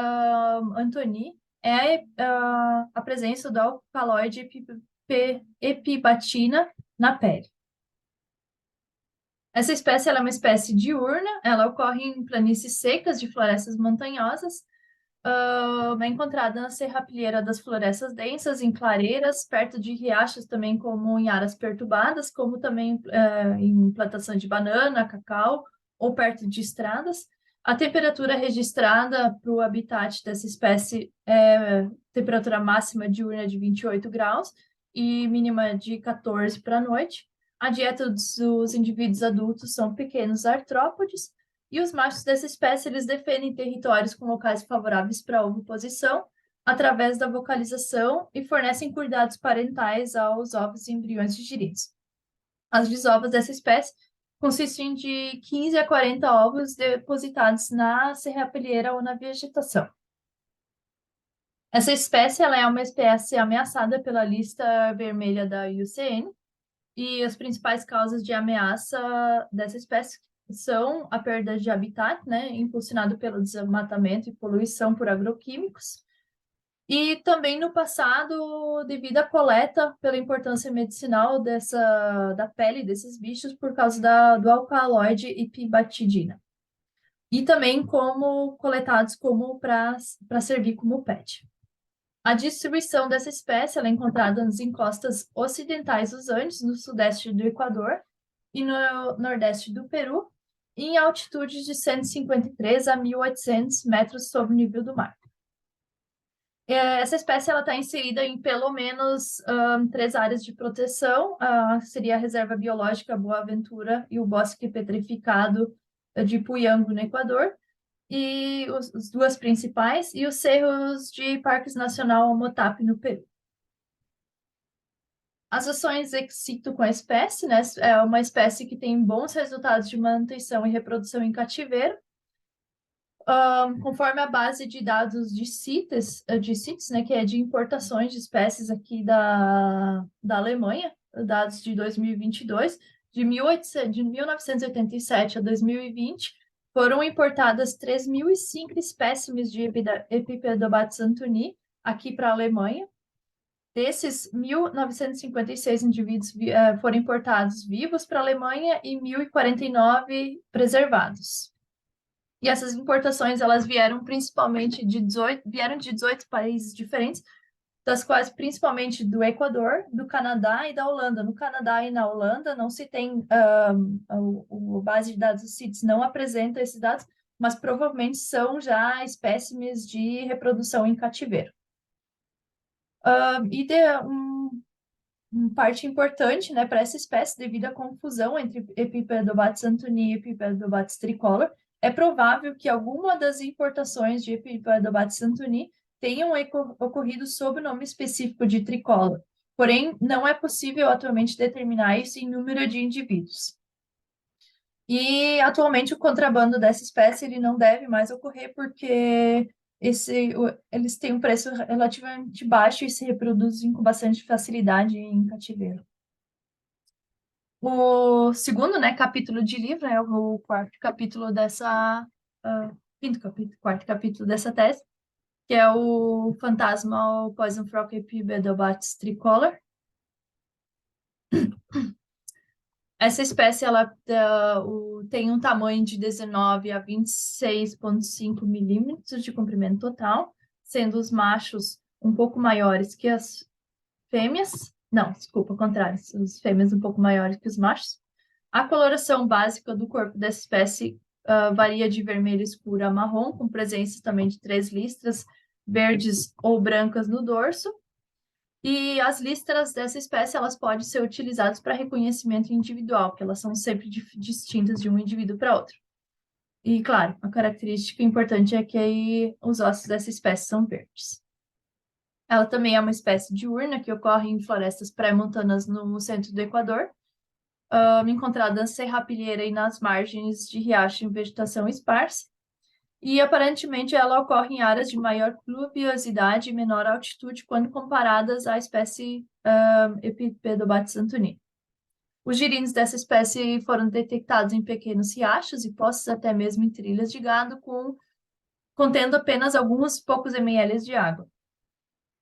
S2: anthony é a presença do alcaloide epibatina na pele. Essa espécie ela é uma espécie diurna, ela ocorre em planícies secas de florestas montanhosas, é encontrada na serrapilheira das florestas densas, em clareiras, perto de riachos também, como em áreas perturbadas, como também em plantação de banana, cacau, ou perto de estradas. A temperatura registrada para o habitat dessa espécie é temperatura máxima diurna de 28 graus e mínima de 14 para a noite. A dieta dos indivíduos adultos são pequenos artrópodes, e os machos dessa espécie eles defendem territórios com locais favoráveis para a oviposição através da vocalização e fornecem cuidados parentais aos ovos e embriões de girinos. As desovas dessa espécie consistem de 15 a 40 ovos depositados na serrapilheira ou na vegetação. Essa espécie ela é uma espécie ameaçada pela lista vermelha da IUCN, e as principais causas de ameaça dessa espécie são a perda de habitat, né, impulsionado pelo desmatamento e poluição por agroquímicos, e também no passado, devido à coleta pela importância medicinal da pele desses bichos por causa do alcaloide ipibatidina. E também como coletados como para servir como PET. A distribuição dessa espécie ela é encontrada nas encostas ocidentais dos Andes, no sudeste do Equador e no nordeste do Peru, em altitudes de 153 a 1.800 metros sobre o nível do mar. Essa espécie está inserida em pelo menos 3 áreas de proteção, seria a Reserva Biológica Boa Ventura e o Bosque Petrificado de Puyango, no Equador, e os duas principais, e os cerros de Parques Nacional Omotape, no Peru. As ações ex situ com a espécie, né, é uma espécie que tem bons resultados de manutenção e reprodução em cativeiro, conforme a base de dados de CITES, né, que é de importações de espécies aqui da Alemanha, dados de 2022, de 1987 a 2020, foram importadas 3.005 espécimes de Epipedobates antoni aqui para a Alemanha. Desses, 1.956 indivíduos foram importados vivos para a Alemanha e 1.049 preservados. E essas importações, elas vieram principalmente de 18 países diferentes, das quais principalmente do Equador, do Canadá e da Holanda. No Canadá e na Holanda não se tem, o base de dados do CITES não apresenta esses dados, mas provavelmente são já espécimes de reprodução em cativeiro. E parte importante, né, para essa espécie, devido à confusão entre Epipedobates antoni e Epipedobates tricolor, é provável que alguma das importações de Epipedobates antoni tenham ocorrido sob o nome específico de tricolor. Porém, não é possível atualmente determinar isso em número de indivíduos. E atualmente o contrabando dessa espécie ele não deve mais ocorrer porque eles têm um preço relativamente baixo e se reproduzem com bastante facilidade em cativeiro. O segundo, né, capítulo de livro é o quarto capítulo dessa quarto capítulo dessa tese, que é o Phantasmal Poison Frog Epipedobates tricolor. Essa espécie ela tem um tamanho de 19 a 26,5 milímetros de comprimento total, sendo os machos um pouco maiores que as fêmeas. Não, desculpa, ao contrário, as fêmeas um pouco maiores que os machos. A coloração básica do corpo dessa espécie varia de vermelho escuro a marrom, com presença também de 3 listras verdes ou brancas no dorso. E as listras dessa espécie, elas podem ser utilizadas para reconhecimento individual, porque elas são sempre distintas de um indivíduo para outro. E, claro, a característica importante é que aí os ossos dessa espécie são verdes. Ela também é uma espécie diurna que ocorre em florestas pré-montanas no centro do Equador, encontrada na serrapilheira e nas margens de riacho em vegetação esparsa. E aparentemente ela ocorre em áreas de maior pluviosidade e menor altitude quando comparadas à espécie Epipedobates antoni. Os girinos dessa espécie foram detectados em pequenos riachos e poços, até mesmo em trilhas de gado, contendo apenas alguns poucos ml de água.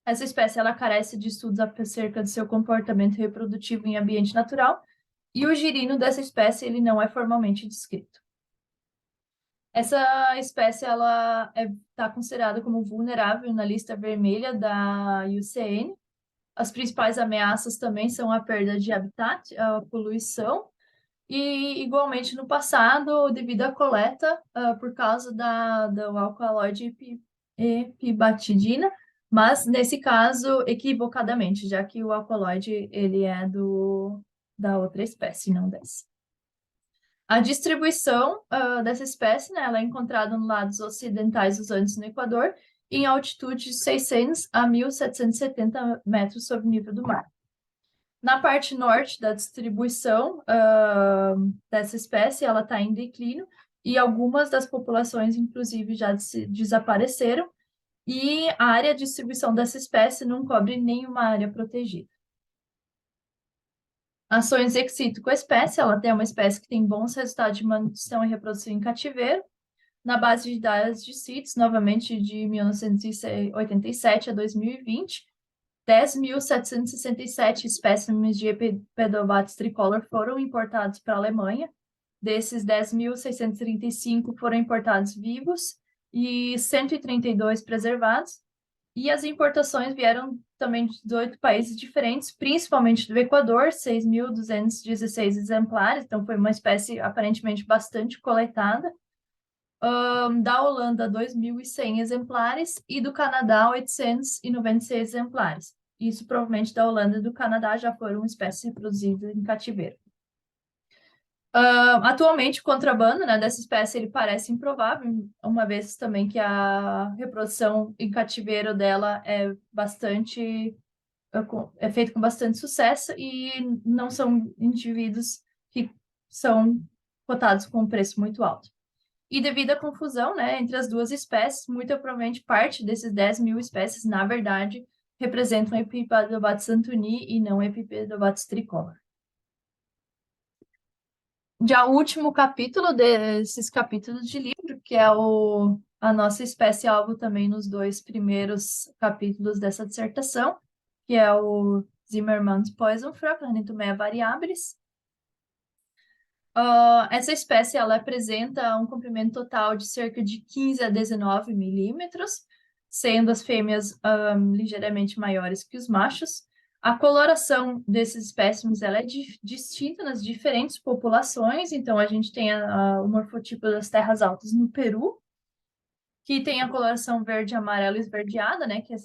S2: Essa espécie ela carece de estudos acerca de seu comportamento reprodutivo em ambiente natural, e o girino dessa espécie ele não é formalmente descrito. Essa espécie ela está considerada como vulnerável na lista vermelha da IUCN. As principais ameaças também são a perda de habitat, a poluição, e igualmente no passado, devido à coleta, por causa do alcaloide epibatidina, mas nesse caso equivocadamente, já que o alcaloide ele é da outra espécie, não dessa. A distribuição dessa espécie, né, ela é encontrada nos lados ocidentais dos Andes no Equador, em altitude de 600 a 1.770 metros sobre o nível do mar. Na parte norte da distribuição dessa espécie, ela está em declínio, e algumas das populações, inclusive, já desapareceram, e a área de distribuição dessa espécie não cobre nenhuma área protegida. Ações ex situ com a espécie, ela tem uma espécie que tem bons resultados de manutenção e reprodução em cativeiro, na base de dados de CITES, novamente de 1987 a 2020, 10.767 espécimes de Epipedobates tricolor foram importados para a Alemanha. Desses, 10.635 foram importados vivos e 132 preservados. E as importações vieram também de 18 países diferentes, principalmente do Equador, 6.216 exemplares, então foi uma espécie aparentemente bastante coletada. Da Holanda, 2.100 exemplares, e do Canadá, 896 exemplares. Isso provavelmente da Holanda e do Canadá já foram espécies reproduzidas em cativeiro. Atualmente, o contrabando, né, dessa espécie ele parece improvável, uma vez também que a reprodução em cativeiro dela é bastante feita com bastante sucesso e não são indivíduos que são cotados com um preço muito alto. E devido à confusão, né, entre as duas espécies, muito provavelmente parte desses 10.000 espécies, na verdade, representam Epipedobates antoni e não Epipedobates tricolor. Já o último capítulo desses capítulos de livro, que é a nossa espécie-alvo também nos 2 primeiros capítulos dessa dissertação, que é o Zimmermann's Poison Frog, Ornithomea variabilis. Essa espécie ela apresenta um comprimento total de cerca de 15 a 19 milímetros, sendo as fêmeas ligeiramente maiores que os machos. A coloração desses espécimes ela é distinta nas diferentes populações, então a gente tem o morfotipo das terras altas no Peru, que tem a coloração verde, amarelo e esverdeada, né, que é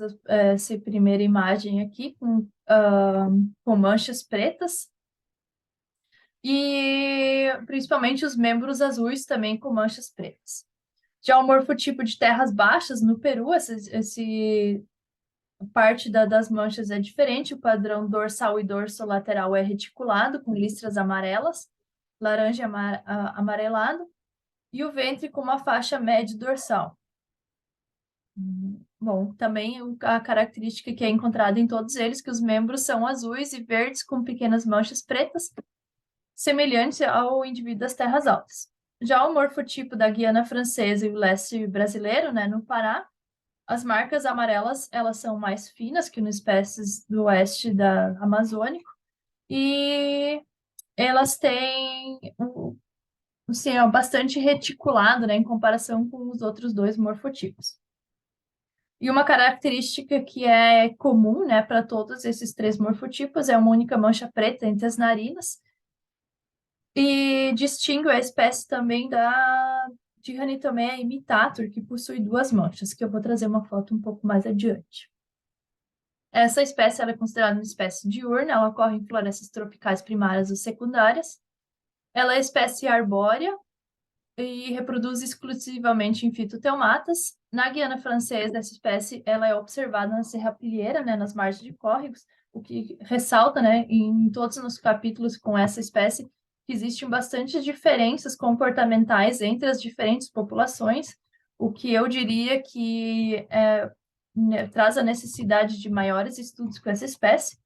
S2: essa primeira imagem aqui, com manchas pretas. E principalmente os membros azuis também com manchas pretas. Já o morfotipo de terras baixas no Peru, esse parte das manchas é diferente, o padrão dorsal e dorsolateral é reticulado, com listras amarelas, laranja amarelado, e o ventre com uma faixa média dorsal. Bom, também a característica que é encontrada em todos eles, que os membros são azuis e verdes com pequenas manchas pretas, semelhante ao indivíduo das terras altas. Já o morfotipo da Guiana Francesa e o leste brasileiro, né, no Pará, as marcas amarelas elas são mais finas que nas espécies do oeste da Amazônico e elas têm assim, bastante reticulado, né, em comparação com os outros 2 morfotipos. E uma característica que é comum, né, para todos esses 3 morfotipos é uma única mancha preta entre as narinas, e distingue a espécie também de Ranitomea imitator, que possui 2 manchas, que eu vou trazer uma foto um pouco mais adiante. Essa espécie ela é considerada uma espécie diurna, ela ocorre em florestas tropicais primárias ou secundárias. Ela é espécie arbórea e reproduz exclusivamente em fitoteomatas. Na Guiana Francesa, essa espécie ela é observada na serrapilheira, né, nas margens de córregos, o que ressalta, né, em todos os capítulos com essa espécie, que existem bastantes diferenças comportamentais entre as diferentes populações, o que eu diria que traz a necessidade de maiores estudos com essa espécie.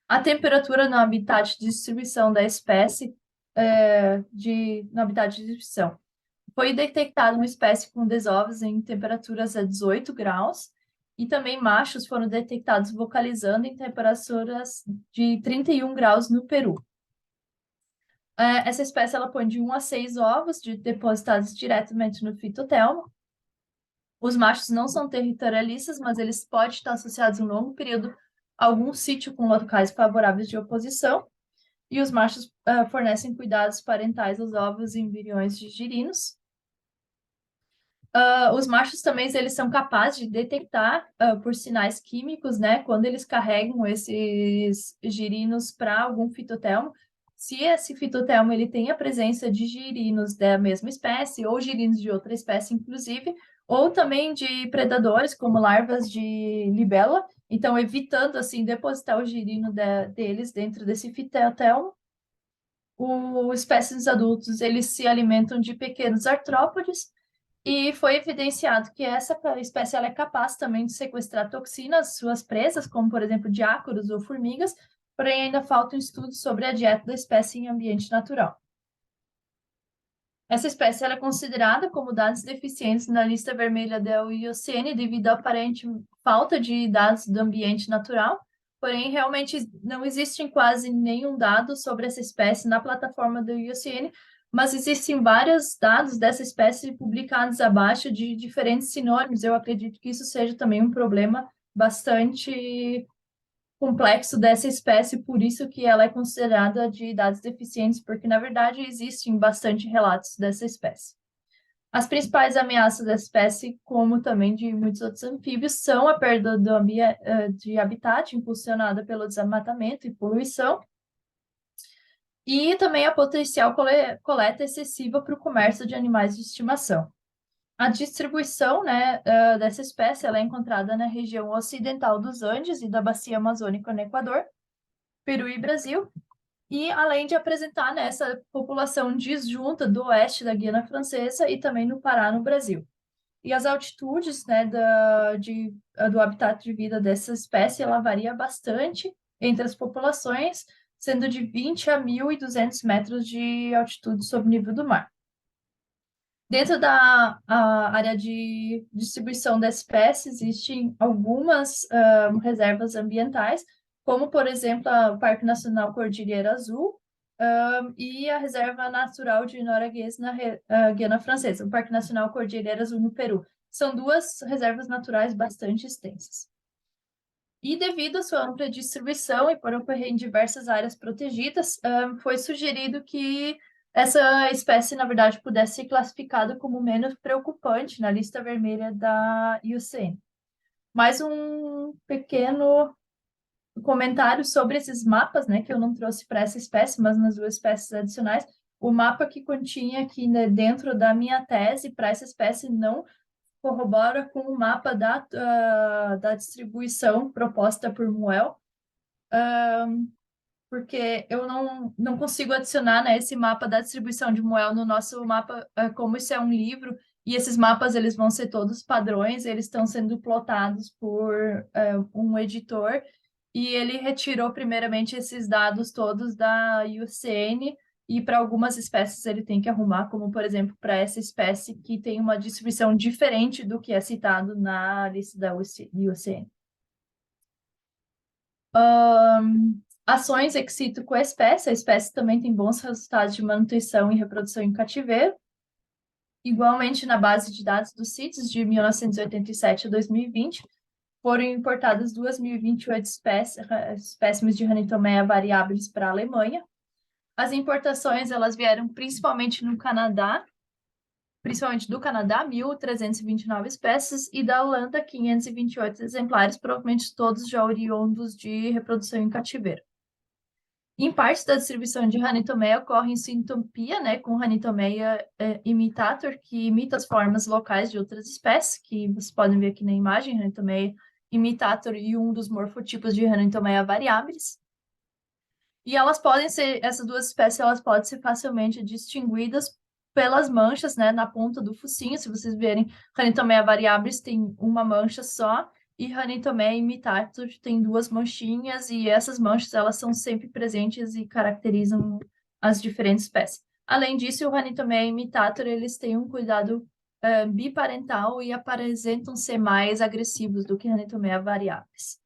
S2: A temperatura no habitat de distribuição da espécie, no habitat de distribuição. Foi detectada uma espécie com desovos em temperaturas a 18 graus, e também machos foram detectados vocalizando em temperaturas de 31 graus no Peru. Essa espécie ela põe de 1 a 6 ovos depositados diretamente no fitotelmo. Os machos não são territorialistas, mas eles podem estar associados em um longo período a algum sítio com locais favoráveis de oposição. E os machos fornecem cuidados parentais aos ovos e embriões de girinos. Os machos também eles são capazes de detectar por sinais químicos, né, quando eles carregam esses girinos para algum fitotelmo, se esse fitotelmo ele tem a presença de girinos da mesma espécie ou girinos de outra espécie, inclusive, ou também de predadores como larvas de libélula, então evitando assim depositar o girino deles dentro desse fitotelmo. Os espécies adultos eles se alimentam de pequenos artrópodes E foi evidenciado que essa espécie ela é capaz também de sequestrar toxinas suas presas, como, por exemplo, de ácaros ou formigas, porém ainda falta um estudo sobre a dieta da espécie em ambiente natural. Essa espécie ela é considerada como dados deficientes na lista vermelha da IUCN devido à aparente falta de dados do ambiente natural, porém realmente não existe quase nenhum dado sobre essa espécie na plataforma do IUCN, mas existem vários dados dessa espécie publicados abaixo de diferentes sinônimos. Eu acredito que isso seja também um problema bastante complexo dessa espécie, por isso que ela é considerada de dados deficientes, porque na verdade existem bastante relatos dessa espécie. As principais ameaças dessa espécie, como também de muitos outros anfíbios, são a perda de habitat impulsionada pelo desmatamento e poluição, e também a potencial coleta excessiva para o comércio de animais de estimação. A distribuição, né, dessa espécie ela é encontrada na região ocidental dos Andes e da bacia amazônica no Equador, Peru e Brasil, e além de apresentar nessa população disjunta do oeste da Guiana Francesa e também no Pará, no Brasil. E as altitudes, né, do habitat de vida dessa espécie, ela varia bastante entre as populações, sendo de 20 a 1.200 metros de altitude sobre o nível do mar. Dentro da área de distribuição da espécie, existem algumas reservas ambientais, como, por exemplo, o Parque Nacional Cordilheira Azul e a Reserva Natural de Norueguês na Guiana Francesa, o Parque Nacional Cordilheira Azul no Peru. São duas reservas naturais bastante extensas. E devido à sua ampla distribuição e por ocorrer em diversas áreas protegidas, foi sugerido que essa espécie, na verdade, pudesse ser classificada como menos preocupante na lista vermelha da IUCN. Mais um pequeno comentário sobre esses mapas, né, que eu não trouxe para essa espécie, mas nas duas espécies adicionais. O mapa que continha aqui, né, dentro da minha tese para essa espécie não corrobora com o mapa da distribuição proposta por Muel, porque eu não consigo adicionar, né, esse mapa da distribuição de Muel no nosso mapa, como isso é um livro, e esses mapas eles vão ser todos padrões, eles estão sendo plotados por um editor, e ele retirou primeiramente esses dados todos da IUCN, e para algumas espécies ele tem que arrumar, como por exemplo para essa espécie que tem uma distribuição diferente do que é citado na lista da IUCN. Ações ex situ com a espécie também tem bons resultados de manutenção e reprodução em cativeiro. Igualmente, na base de dados dos CITES de 1987 a 2020, foram importadas 2.028 espécimes de Ranitomea variabilis para a Alemanha. As importações elas vieram principalmente no Canadá, principalmente do Canadá, 1.329 espécies, e da Holanda, 528 exemplares, provavelmente todos já oriundos de reprodução em cativeiro. Em parte da distribuição de Ranitomea ocorre em sintopia, né, com Ranitomea imitator, que imita as formas locais de outras espécies, que vocês podem ver aqui na imagem, Ranitomea imitator e um dos morfotipos de Ranitomea variabilis. E elas podem ser, essas duas espécies, elas podem ser facilmente distinguidas pelas manchas, né, na ponta do focinho. Se vocês verem, Ranitomea variabilis tem uma mancha só, e Ranitomea imitator tem duas manchinhas, e essas manchas, elas são sempre presentes e caracterizam as diferentes espécies. Além disso, o Ranitomea imitator, eles têm um cuidado biparental e apresentam ser mais agressivos do que Ranitomea variabilis.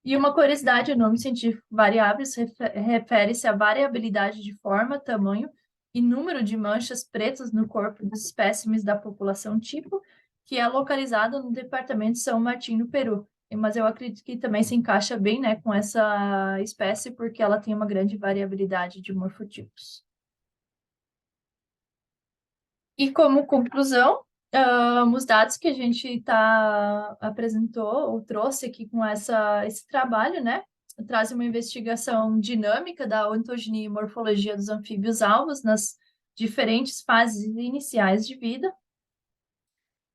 S2: E uma curiosidade, o nome científico variáveis refere-se à variabilidade de forma, tamanho e número de manchas pretas no corpo dos espécimes da população tipo, que é localizada no departamento de São Martin, no Peru. Mas eu acredito que também se encaixa bem, né, com essa espécie, porque ela tem uma grande variabilidade de morfotipos. E como conclusão, os dados que a gente apresentou ou trouxe aqui com esse trabalho, né, traz uma investigação dinâmica da ontogenia e morfologia dos anfíbios alvos nas diferentes fases iniciais de vida.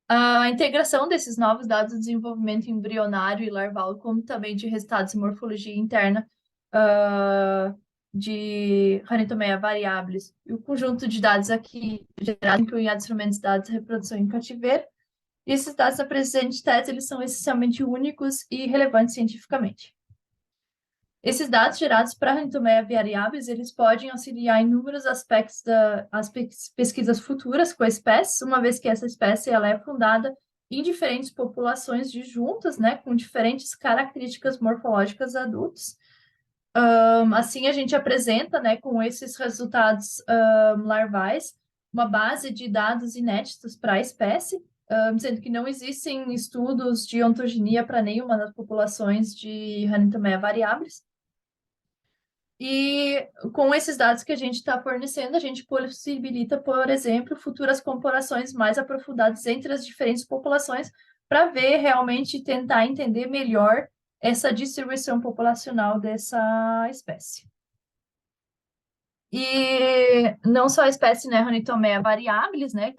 S2: A integração desses novos dados de desenvolvimento embrionário e larval, como também de resultados de morfologia interna de Ranitomea variabilis e o conjunto de dados aqui gerado inclui instrumentos, dados, reprodução em cativeiro. E esses dados apresentes tese, eles são essencialmente únicos e relevantes cientificamente. Esses dados gerados para Ranitomea variabilis, eles podem auxiliar em inúmeros aspectos das pesquisas futuras com a espécie, uma vez que essa espécie ela é fundada em diferentes populações de juntas, né, com diferentes características morfológicas adultas. Assim, a gente apresenta, né, com esses resultados larvais, uma base de dados inéditos para a espécie, sendo que não existem estudos de ontogenia para nenhuma das populações de Ranitomea variabilis. E com esses dados que a gente está fornecendo, a gente possibilita, por exemplo, futuras comparações mais aprofundadas entre as diferentes populações para ver realmente tentar entender melhor essa distribuição populacional dessa espécie. E não só a espécie, né, Ranitomea variabilis, né,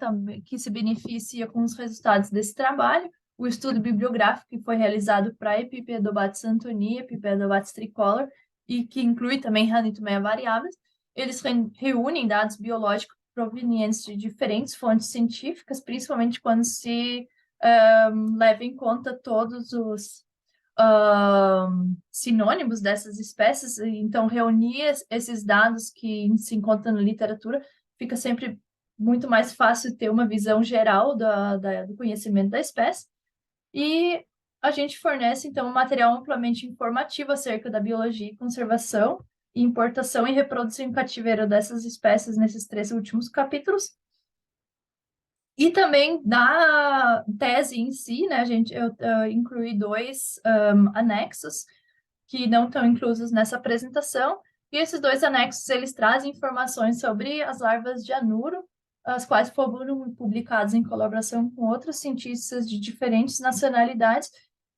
S2: que se beneficia com os resultados desse trabalho, o estudo bibliográfico que foi realizado para Epipedobates antoni, Epipedobates tricolor, e que inclui também Ranitomea variabilis, eles reúnem dados biológicos provenientes de diferentes fontes científicas, principalmente quando se leva em conta todos os sinônimos dessas espécies, então reunir esses dados que se encontram na literatura fica sempre muito mais fácil ter uma visão geral do conhecimento da espécie. E a gente fornece, então, um material amplamente informativo acerca da biologia e conservação, importação e reprodução em cativeiro dessas espécies nesses 3 últimos capítulos. E também na tese em si, né, eu incluí 2 anexos que não estão inclusos nessa apresentação. E esses 2 anexos, eles trazem informações sobre as larvas de anuro, as quais foram publicadas em colaboração com outros cientistas de diferentes nacionalidades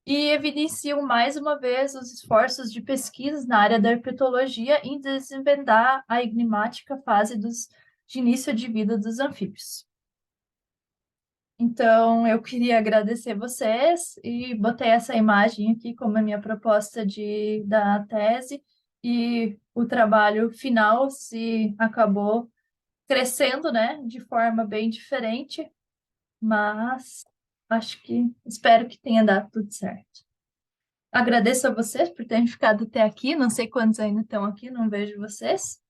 S2: e evidenciam mais uma vez os esforços de pesquisa na área da herpetologia em desvendar a enigmática fase de início de vida dos anfíbios. Então, eu queria agradecer vocês e botei essa imagem aqui como a minha proposta da tese, e o trabalho final se acabou crescendo, né, de forma bem diferente, mas espero que tenha dado tudo certo. Agradeço a vocês por terem ficado até aqui, não sei quantos ainda estão aqui, não vejo vocês.